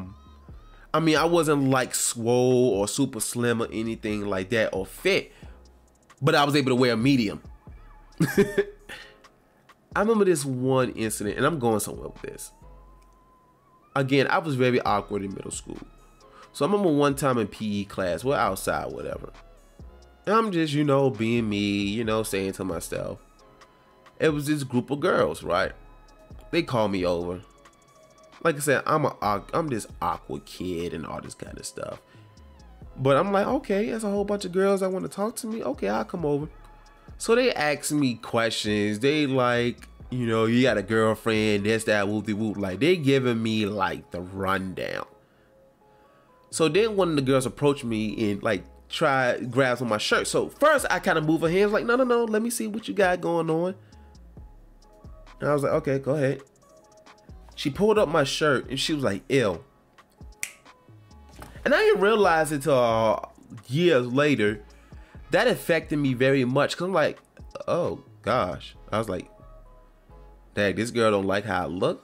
mean, I wasn't like swole or super slim or anything like that, or fit, but I was able to wear a medium. I remember this one incident, and I'm going somewhere with this. Again, I was very awkward in middle school. So I remember one time in PE class, we're outside, whatever. And I'm just, you know, being me, you know, saying to myself, it was this group of girls, right? they call me over. Like I said, I'm this awkward kid and all this kind of stuff. But I'm like, okay, there's a whole bunch of girls that want to talk to me. Okay, I'll come over. So they ask me questions. They like, you know, you got a girlfriend, this, that, whoop-de-whoop. Like, they giving me like the rundown. So then one of the girls approached me and like grabs on my shirt. So first I kind of move her hands like, no, let me see what you got going on. And I was like, okay, go ahead. She pulled up my shirt and she was like, ew. And I didn't realize it till years later. That affected me very much. Cause I'm like, oh gosh. I was like, dang, this girl don't like how I look.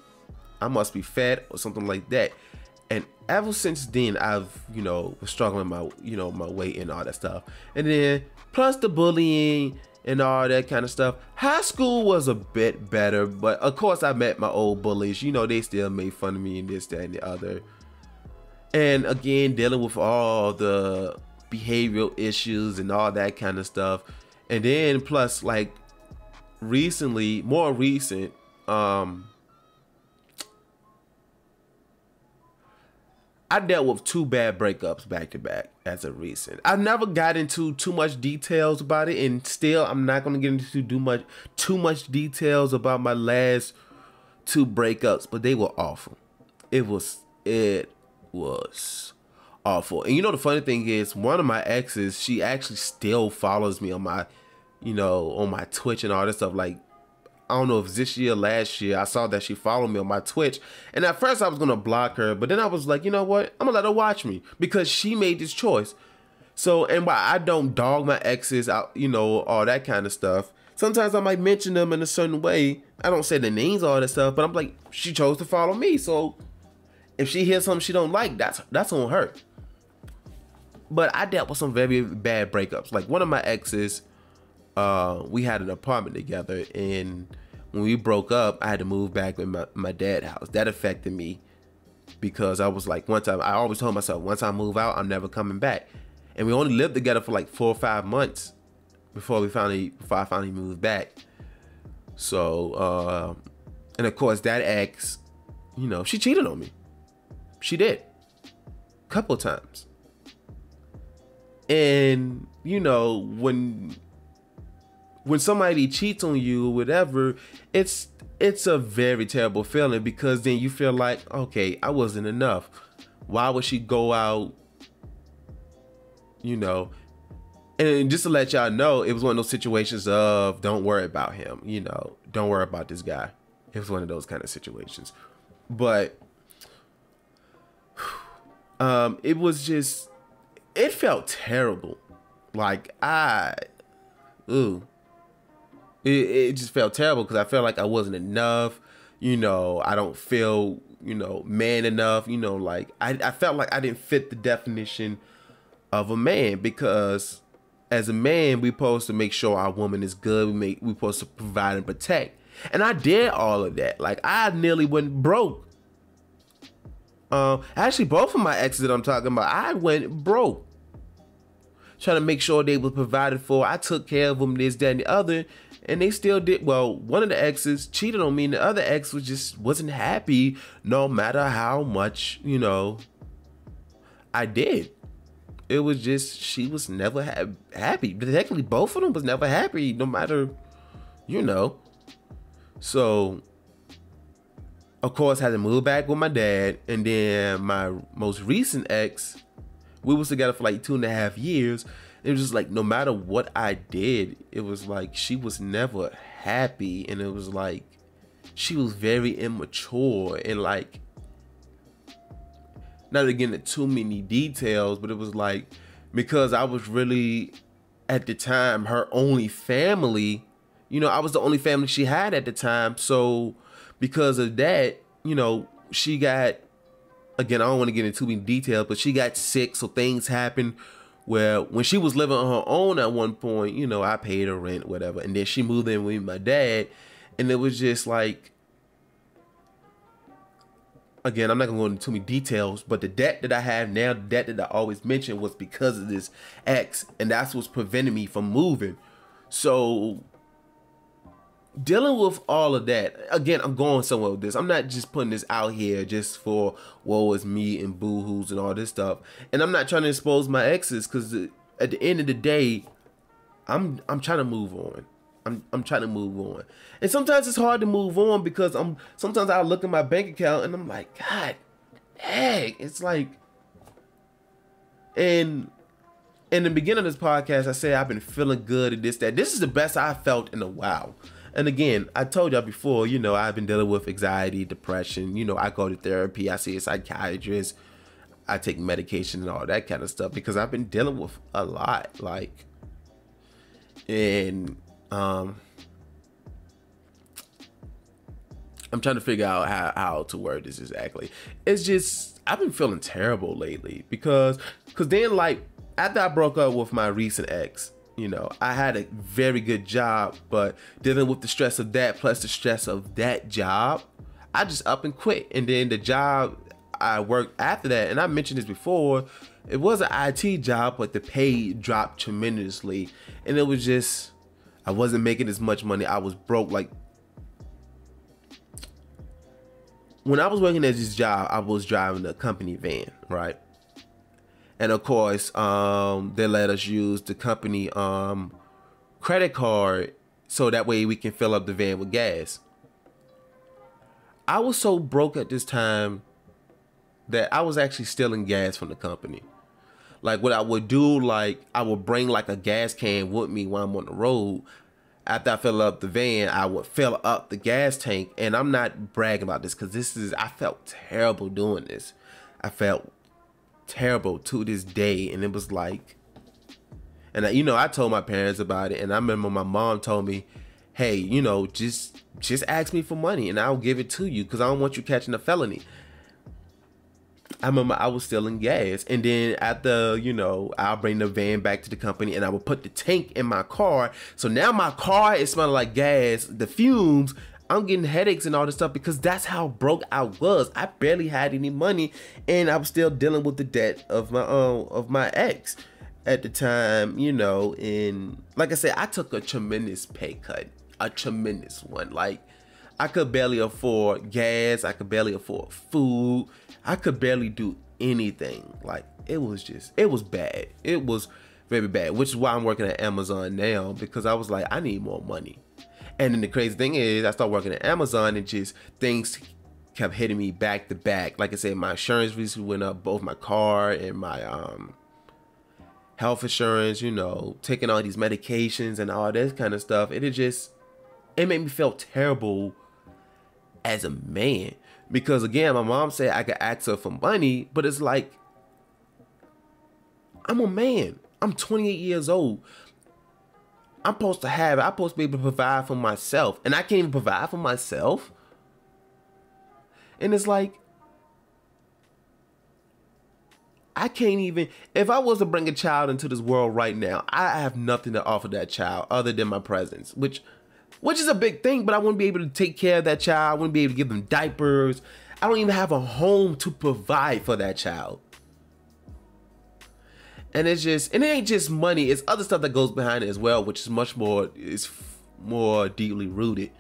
I must be fat or something like that. And ever since then, I've, you know, was struggling my, you know, my weight and all that stuff. And then plus the bullying and all that kind of stuff. High school was a bit better, but of course I met my old bullies. You know, they still made fun of me and this, that, and the other. And again, dealing with all the behavioral issues and all that kind of stuff. And then plus like recently, more recent, I dealt with 2 bad breakups back to back as a recent. I've never got into too much details about it, and still I'm not gonna get into too much details about my last 2 breakups, but they were awful. It was awful. And you know the funny thing is, one of my exes, she actually still follows me on my, you know, on my Twitch and all this stuff. Like, I don't know if it's this year or last year, I saw that she followed me on my Twitch. And at first I was gonna block her, but then I was like, you know what? I'm gonna let her watch me because she made this choice. So, and while I don't dog my exes out, you know, all that kind of stuff, sometimes I might mention them in a certain way. I don't say the names, all that stuff, but I'm like, she chose to follow me. So if she hears something she don't like, that's on her. But I dealt with some very bad breakups. Like one of my exes, we had an apartment together, and when we broke up, I had to move back in my dad's house. That affected me because I was like, I always told myself, once I move out, I'm never coming back. And we only lived together for like 4 or 5 months before I finally moved back. So, and of course that ex, you know, she cheated on me. She did. A couple of times. And, you know, when somebody cheats on you or whatever, it's a very terrible feeling, because then you feel like, okay, I wasn't enough. Why would she go out, you know? And just to let y'all know, it was one of those situations of, don't worry about him, you know, don't worry about this guy. It was one of those kind of situations. But it was just, it felt terrible. Like it just felt terrible because I felt like I wasn't enough. You know, I don't feel, you know, man enough. You know, like I felt like I didn't fit the definition of a man, because as a man, we're supposed to make sure our woman is good. We're supposed to provide and protect. And I did all of that. Like I nearly went broke. Actually, both of my exes that I'm talking about, I went broke, trying to make sure they were provided for. I took care of them, this, that, and the other, and they still did. Well, one of the exes cheated on me, and the other ex wasn't happy, no matter how much, you know, I did. It was just, she was never happy. But technically, both of them was never happy, no matter, you know. So, of course, I had to move back with my dad, and then my most recent ex, we was together for like 2.5 years. It was just like, no matter what I did, it was like she was never happy, and it was like she was very immature, and like, not to get into too many details, but it was like, because I was really at the time her only family, you know, I was the only family she had at the time. So because of that, you know, she got, again, I don't want to get into too many details, but she got sick. So things happened where when she was living on her own at one point, you know, I paid her rent, whatever. And then she moved in with my dad. And it was just like, again, I'm not going to go into too many details, but the debt that I have now, the debt that I always mentioned, was because of this ex. And that's what's preventing me from moving. So dealing with all of that, again, I'm going somewhere with this. I'm not just putting this out here just for woe is me and boo-hoos and all this stuff. And I'm not trying to expose my exes, because at the end of the day, I'm trying to move on. I'm trying to move on. And sometimes it's hard to move on because sometimes I look at my bank account and I'm like, God dang, it's like, and in the beginning of this podcast, I said I've been feeling good at this, that. This is the best I felt in a while. And again, I told y'all before, you know, I've been dealing with anxiety, depression. You know, I go to therapy. I see a psychiatrist. I take medication and all that kind of stuff because I've been dealing with a lot. Like, and I'm trying to figure out how to word this exactly. It's just, I've been feeling terrible lately because then, like, after I broke up with my recent ex, you know, I had a very good job, but dealing with the stress of that plus the stress of that job, I just up and quit. And then the job I worked after that, and I mentioned this before, it was an IT job, but the pay dropped tremendously. And it was just, I wasn't making as much money. I was broke. Like, when I was working at this job, I was driving a company van, right? And of course, they let us use the company credit card so that way we can fill up the van with gas. I was so broke at this time that I was actually stealing gas from the company. Like, what I would do, like, I would bring like a gas can with me while I'm on the road. After I fill up the van, I would fill up the gas tank. And I'm not bragging about this because I felt terrible doing this. I felt terrible to this day. And it was like, and you know, I told my parents about it, and I remember my mom told me, hey, you know, just ask me for money and I'll give it to you because I don't want you catching a felony. I remember I was stealing gas, and then after, you know, I'll bring the van back to the company and I would put the tank in my car. So now my car is smelling like gas, the fumes, I'm getting headaches and all this stuff because that's how broke I was. I barely had any money, and I was still dealing with the debt of my ex at the time, you know. And like I said, I took a tremendous pay cut, a tremendous one. Like, I could barely afford gas, I could barely afford food, I could barely do anything. Like, it was bad. It was very bad, which is why I'm working at Amazon now, because I was like, I need more money. And then the crazy thing is, I started working at Amazon and just things kept hitting me back to back. Like I said, my insurance recently went up, both my car and my health insurance, you know, taking all these medications and all this kind of stuff. It made me feel terrible as a man. Because again, my mom said I could ask her for money, but it's like, I'm a man. I'm 28 years old. I'm supposed to have it. I'm supposed to be able to provide for myself. And I can't even provide for myself. And it's like, I can't even, if I was to bring a child into this world right now, I have nothing to offer that child other than my presence, which is a big thing, but I wouldn't be able to take care of that child. I wouldn't be able to give them diapers. I don't even have a home to provide for that child. And it ain't just money. It's other stuff that goes behind it as well, which is more deeply rooted.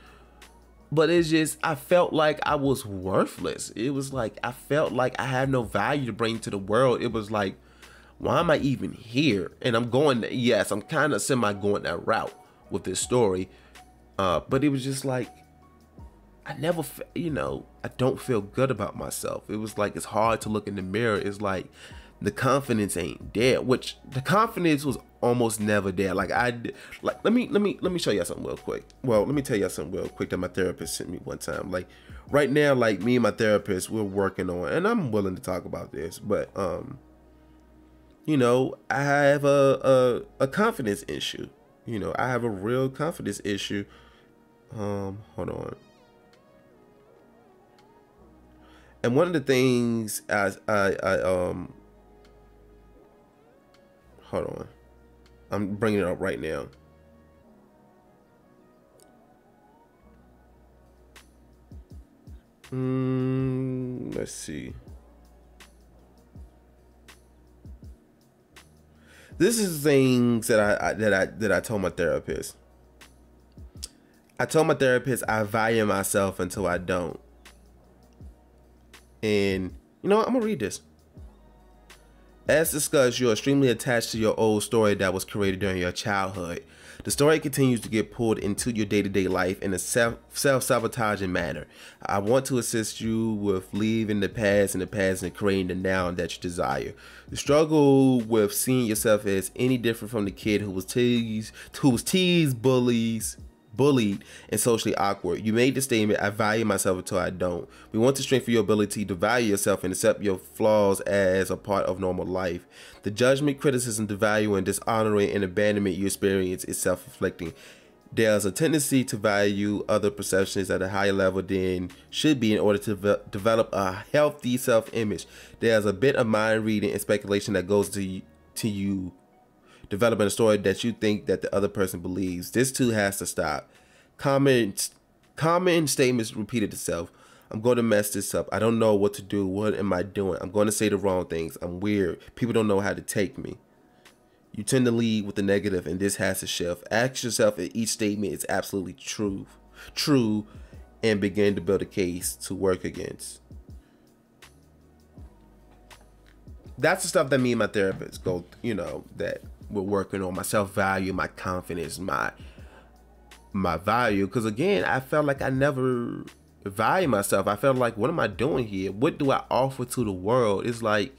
But it's just, I felt like I was worthless. It was like, I felt like I had no value to bring to the world. It was like, why am I even here? And I'm kind of semi going that route with this story. But it was just like, I don't feel good about myself. It was like, it's hard to look in the mirror. It's like, the confidence ain't there, which the confidence was almost never there. Like, let me show you something real quick. Well, let me tell you something real quick that my therapist sent me one time. Like, right now, like, me and my therapist, we're working on, and I'm willing to talk about this, but you know, I have a confidence issue. You know, I have a real confidence issue. Hold on. And one of the things hold on, I'm bringing it up right now. Let's see. This is things that I told my therapist. I told my therapist I value myself until I don't. And you know what? I'm gonna read this. As discussed, you're extremely attached to your old story that was created during your childhood. The story continues to get pulled into your day-to-day life in a self-sabotaging manner. I want to assist you with leaving the past in the past and creating the now that you desire. The struggle with seeing yourself as any different from the kid who was teased, bullied, and socially awkward. You made the statement, I value myself until I don't. We want to strengthen your ability to value yourself and accept your flaws as a part of normal life. The judgment, criticism, devaluing, dishonoring, and abandonment you experience is self-inflicting. There's a tendency to value other perceptions at a higher level than should be in order to develop a healthy self-image. There's a bit of mind reading and speculation that goes to you developing a story that you think that the other person believes. This too has to stop. Common statements repeated itself. I'm going to mess this up. I don't know what to do. What am I doing? I'm going to say the wrong things. I'm weird. People don't know how to take me. You tend to lead with the negative, and this has to shift. Ask yourself if each statement is absolutely true, and begin to build a case to work against. That's the stuff that me and my therapist go, that we're working on. My self-value, my confidence, my value. Because again, I felt like I never value myself. I felt like, what am I doing here? What do I offer to the world? It's like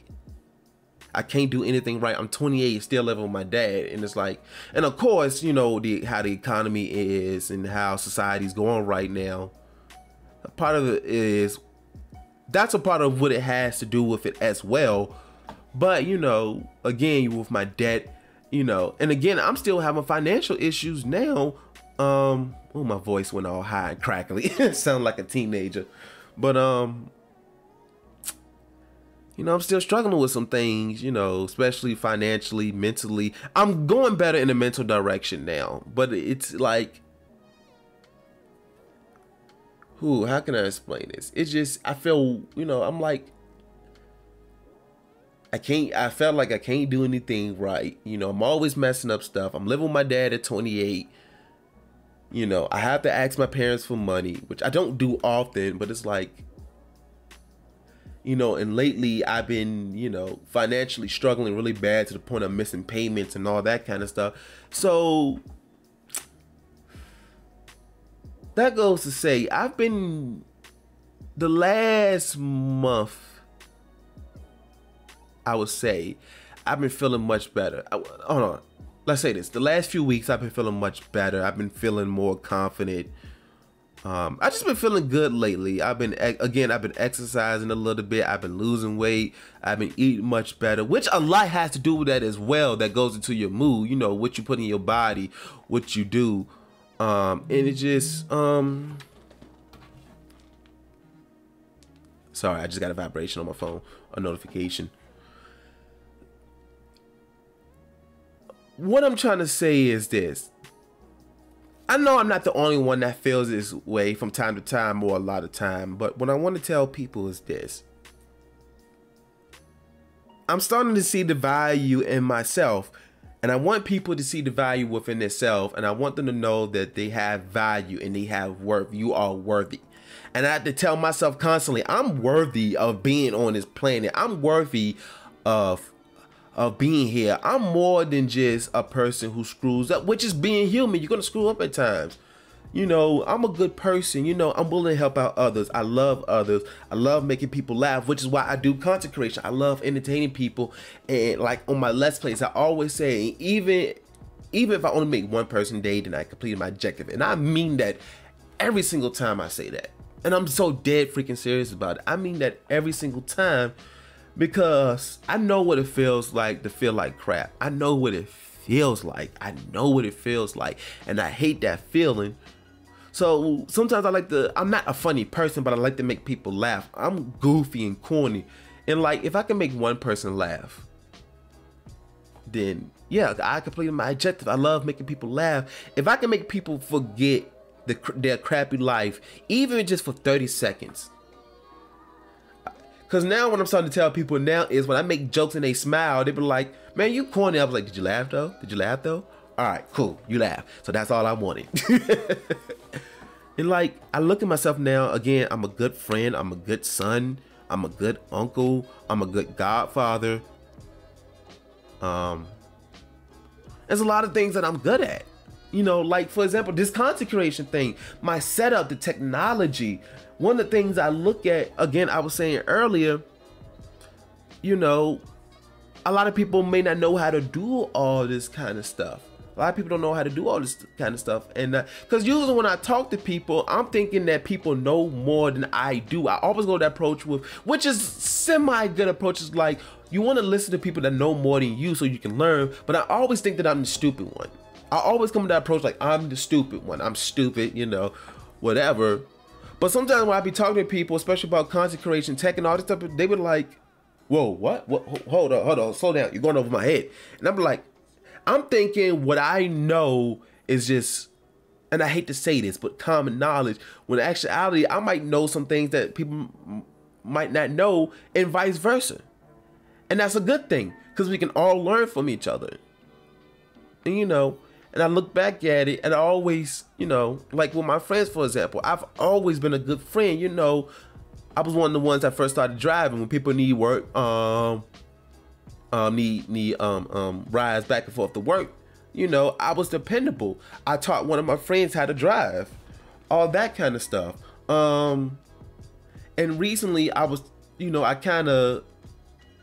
I can't do anything right. I'm 28, still living with my dad, and it's like, and of course, how the economy is and how society's going right now. A part of it is that's a part of what it has to do with it as well. But again, with my debt, and again, I'm still having financial issues now. Oh, my voice went all high and crackly. Sound like a teenager. But I'm still struggling with some things, especially financially, mentally. I'm going better in the mental direction now, but it's like, how can I explain this? It's just, I feel, I'm like, I felt like I can't do anything right. I'm always messing up stuff. I'm living with my dad at 28. I have to ask my parents for money, which I don't do often, but it's like, and lately I've been, financially struggling really bad to the point of missing payments and all that kind of stuff. So that goes to say, the last month, I would say, I've been feeling much better. Hold on. Let's say this. The last few weeks, I've been feeling much better. I've been feeling more confident. I've just been feeling good lately. I've been exercising a little bit. I've been losing weight. I've been eating much better, which a lot has to do with that as well. That goes into your mood, what you put in your body, what you do. And it just, sorry, I just got a vibration on my phone, a notification. What I'm trying to say is this. I know I'm not the only one that feels this way from time to time or a lot of time, but what I want to tell people is this. I'm starting to see the value in myself, and I want people to see the value within themselves, and I want them to know that they have value and they have worth. You are worthy. And I have to tell myself constantly, I'm worthy of being on this planet. I'm worthy of being here. I'm more than just a person who screws up, which is being human. You're gonna screw up at times. I'm a good person. I'm willing to help out others. I love others. I love making people laugh, which is why I do content creation. I love entertaining people. And like on my Let's Plays, I always say, even if I only make one person day, then I completed my objective. And I mean that every single time I say that. And I'm so dead freaking serious about it. I mean that every single time. Because I know what it feels like to feel like crap. I know what it feels like. And I hate that feeling. So sometimes I'm not a funny person, but I like to make people laugh. I'm goofy and corny. And like, if I can make one person laugh, then yeah, I completed my objective. I love making people laugh. If I can make people forget their crappy life, even just for 30 seconds. Because now what I'm starting to tell people now is when I make jokes and they smile, they be like, man, you corny. I was like, did you laugh though? Did you laugh though? All right, cool. You laugh. So that's all I wanted. And like, I look at myself now, again, I'm a good friend. I'm a good son. I'm a good uncle. I'm a good godfather. There's a lot of things that I'm good at. You know, like, for example, this content creation thing, my setup, the technology. One of the things I look at, again, I was saying earlier, you know, a lot of people may not know how to do all this kind of stuff. A lot of people don't know how to do all this kind of stuff. And because usually when I talk to people, I'm thinking that people know more than I do. I always go that approach with, which is semi-good approaches, like you want to listen to people that know more than you so you can learn. But I always think that I'm the stupid one. I always come to that approach like I'm the stupid one. I'm stupid, you know, whatever. But sometimes when I be talking to people, especially about content creation, tech and all this stuff, they would like, whoa, what? Hold on, slow down. You're going over my head. And I'm like, I'm thinking what I know is just, and I hate to say this, but common knowledge. When in actuality, I might know some things that people might not know, and vice versa. And that's a good thing, because we can all learn from each other. And you know, and I look back at it, and I always, you know, like with my friends, for example, I've always been a good friend. You know, I was one of the ones that first started driving when people need work, rides back and forth to work. You know, I was dependable. I taught one of my friends how to drive, all that kind of stuff. And recently I was, you know, I kind of,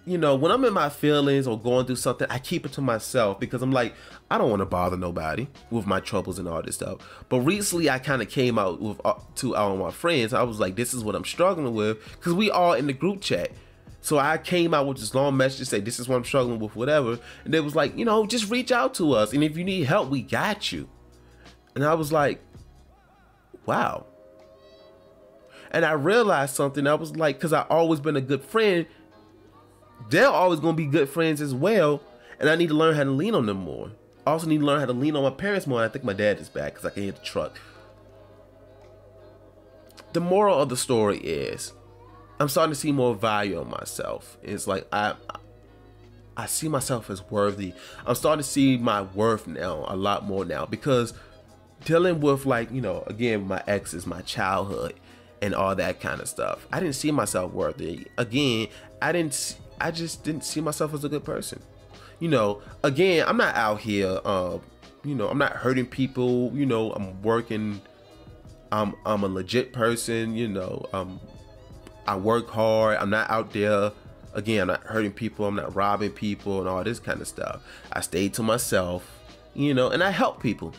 you know, when I'm in my feelings or going through something, I keep it to myself because I'm like, I don't want to bother nobody with my troubles and all this stuff. But recently I kind of came out with to all my friends. I was like, this is what I'm struggling with, because we all in the group chat. So I came out with this long message to say, this is what I'm struggling with, whatever. And they was like, you know, just reach out to us. And if you need help, we got you. And I was like, wow. And I realized something. I was like, because I've always been a good friend, they're always going to be good friends as well. And I need to learn how to lean on them more. I also need to learn how to lean on my parents more. And I think my dad is back because I can hear the truck. The moral of the story is, I'm starting to see more value in myself. It's like I see myself as worthy. I'm starting to see my worth now a lot more now, because dealing with, like, you know, again, my exes, my childhood and all that kind of stuff, I didn't see myself worthy. Again, I just didn't see myself as a good person. You know, again, I'm not out here, you know, I'm not hurting people. You know, I'm working. I'm a legit person. You know, I work hard. I'm not out there, again, I'm not hurting people. I'm not robbing people and all this kind of stuff. I stayed to myself, you know, and I help people.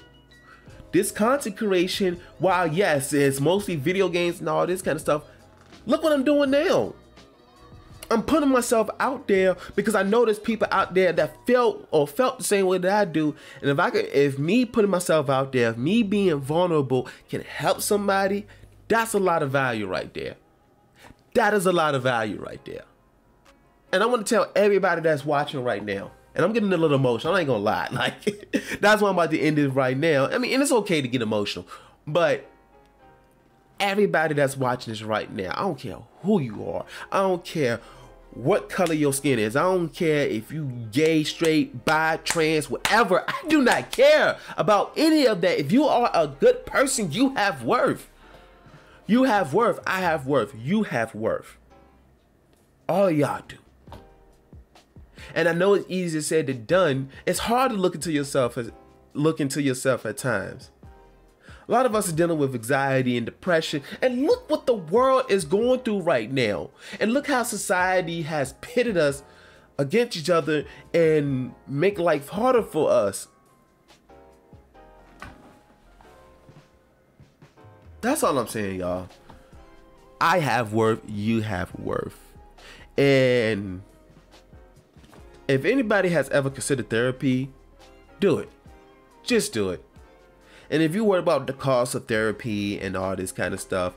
This content creation, while yes, it's mostly video games and all this kind of stuff, look what I'm doing now. I'm putting myself out there because I know there's people out there that felt the same way that I do. And if me putting myself out there, if me being vulnerable can help somebody, that's a lot of value right there. That is a lot of value right there. And I want to tell everybody that's watching right now, and I'm getting a little emotional, I ain't gonna lie. Like, that's why I'm about to end it right now. I mean, and it's okay to get emotional, but everybody that's watching this right now, I don't care who you are. I don't care what color your skin is. I don't care if you gay, straight, bi, trans, whatever. I do not care about any of that. If you are a good person, you have worth. You have worth. I have worth. You have worth. All y'all do. And I know it's easier said than done. It's hard to look into yourself at times. A lot of us are dealing with anxiety and depression. And look what the world is going through right now. And look how society has pitted us against each other and make life harder for us. That's all I'm saying, y'all. I have worth, you have worth. And if anybody has ever considered therapy, do it. Just do it. And if you worry about the cost of therapy and all this kind of stuff,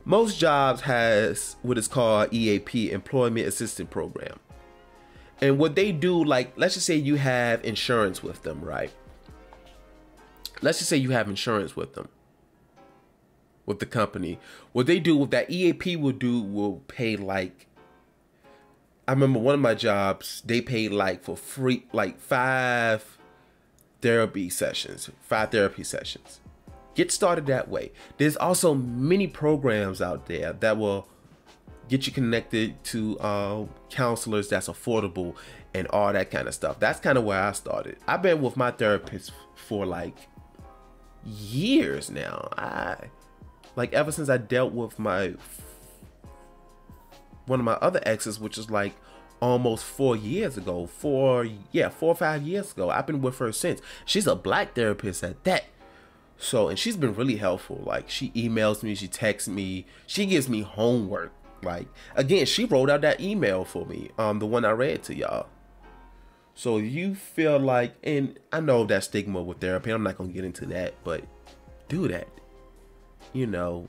most jobs has what is called EAP, Employment Assistance Program. And what they do, like, let's just say you have insurance with them, right? Let's just say you have insurance with them, with the company. What they do with that EAP will pay, like, I remember one of my jobs, they paid like for free, like $5 therapy sessions, 5 therapy sessions. Get started that way. There's also many programs out there that will get you connected to counselors that's affordable and all that kind of stuff. That's kind of where I started. I've been with my therapist for like years now. Like ever since I dealt with one of my other exes, which is like almost 4 years ago, 4 or 5 years ago. I've been with her since. She's a black therapist at that. So, and she's been really helpful. Like, she emails me, she texts me, she gives me homework. Like, again, she wrote out that email for me, the one I read to y'all. So you feel like, and I know that stigma with therapy, I'm not gonna get into that, but do that. You know,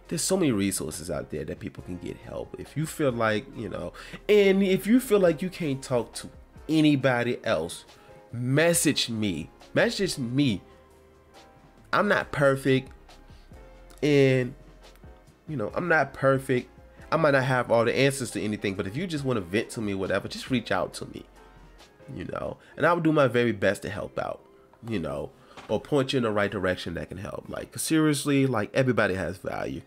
there's so many resources out there that people can get help. If you feel like, you know, and if you feel like you can't talk to anybody else, message me. I'm not perfect, and you know, I'm not perfect. I might not have all the answers to anything, but if you just want to vent to me or whatever, just reach out to me, you know, and I will do my very best to help out, you know, or point you in the right direction that can help. Like, seriously, like, everybody has value.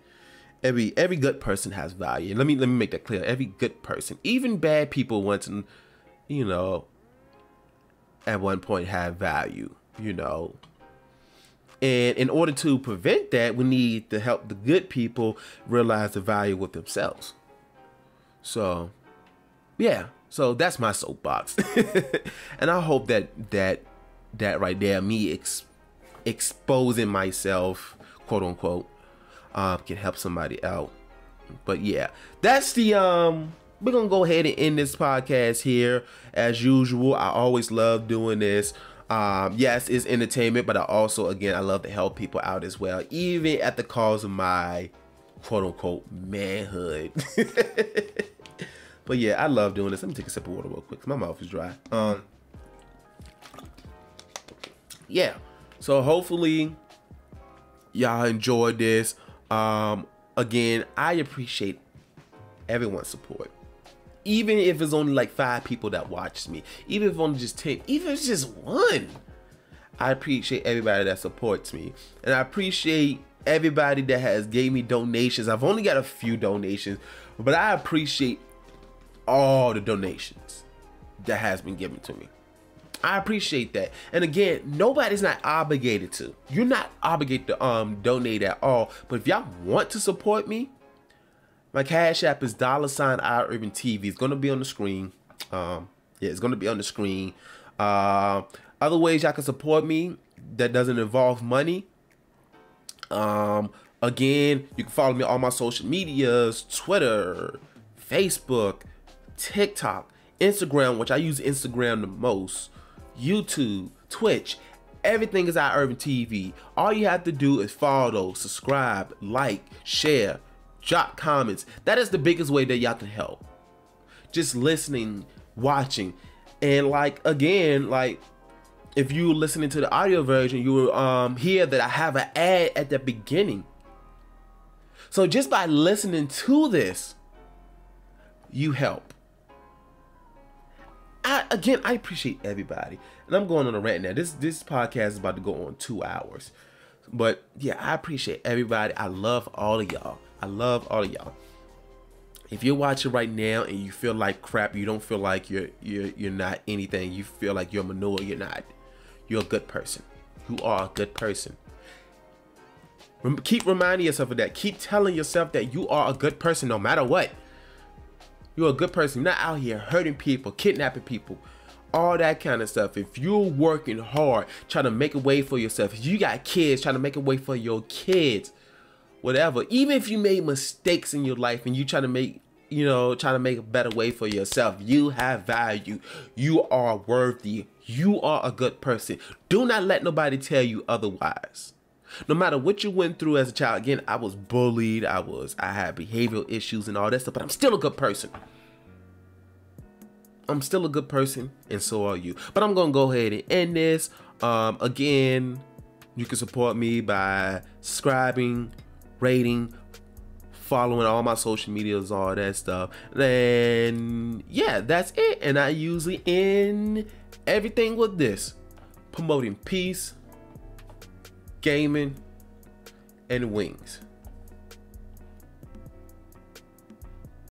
Every good person has value. Let me make that clear. Every good person, even bad people, want to, you know, at one point have value, you know. And in order to prevent that, we need to help the good people realize the value with themselves. So, yeah. So that's my soapbox. And I hope that right there, me exposing myself, quote unquote, can help somebody out. But yeah, that's the we're gonna go ahead and end this podcast here. As usual, I always love doing this. Yes, it's entertainment, but I love to help people out as well, even at the cost of my quote unquote manhood. But yeah, I love doing this. Let me take a sip of water real quick, 'cause my mouth is dry. Yeah, so hopefully y'all enjoyed this. Again, I appreciate everyone's support. Even if it's only like 5 people that watch me, even if only just 10, even if it's just 1, I appreciate everybody that supports me. And I appreciate everybody that has gave me donations. I've only got a few donations, but I appreciate all the donations that has been given to me. I appreciate that. And again, nobody's not obligated to. You're not obligated to donate at all. But if y'all want to support me, my Cash App is $Irving TV. It's gonna be on the screen. Yeah, it's gonna be on the screen. Other ways y'all can support me that doesn't involve money. Again, you can follow me on all my social medias: Twitter, Facebook, TikTok, Instagram, which I use Instagram the most, YouTube, Twitch. Everything is Irving TV. All you have to do is follow, subscribe, like, share, drop comments. That is the biggest way that y'all can help. Just listening, watching, and like, again, like, if you listening to the audio version, you will hear that I have an ad at the beginning. So just by listening to this, you help. I appreciate everybody, and I'm going on a rant now. This podcast is about to go on 2 hours, but yeah, I appreciate everybody. I love all of y'all. I love all of y'all. If you're watching right now and you feel like crap, you don't feel like you're not anything, you feel like you're manure, you're not. You're a good person. You are a good person. Keep reminding yourself of that. Keep telling yourself that you are a good person no matter what. You're a good person. You're not out here hurting people, kidnapping people, all that kind of stuff. If you're working hard, trying to make a way for yourself, if you got kids, trying to make a way for your kids, whatever, even if you made mistakes in your life and you trying to make, trying to make a better way for yourself, you have value. You are worthy. You are a good person. Do not let nobody tell you otherwise. No matter what you went through as a child. Again, I was bullied. I had behavioral issues and all that stuff, but I'm still a good person. I'm still a good person, and so are you. But I'm gonna go ahead and end this. Again, you can support me by subscribing, rating, following all my social medias, all that stuff. Then yeah, that's it. And I usually end Everything with this, promoting peace, gaming, and wings.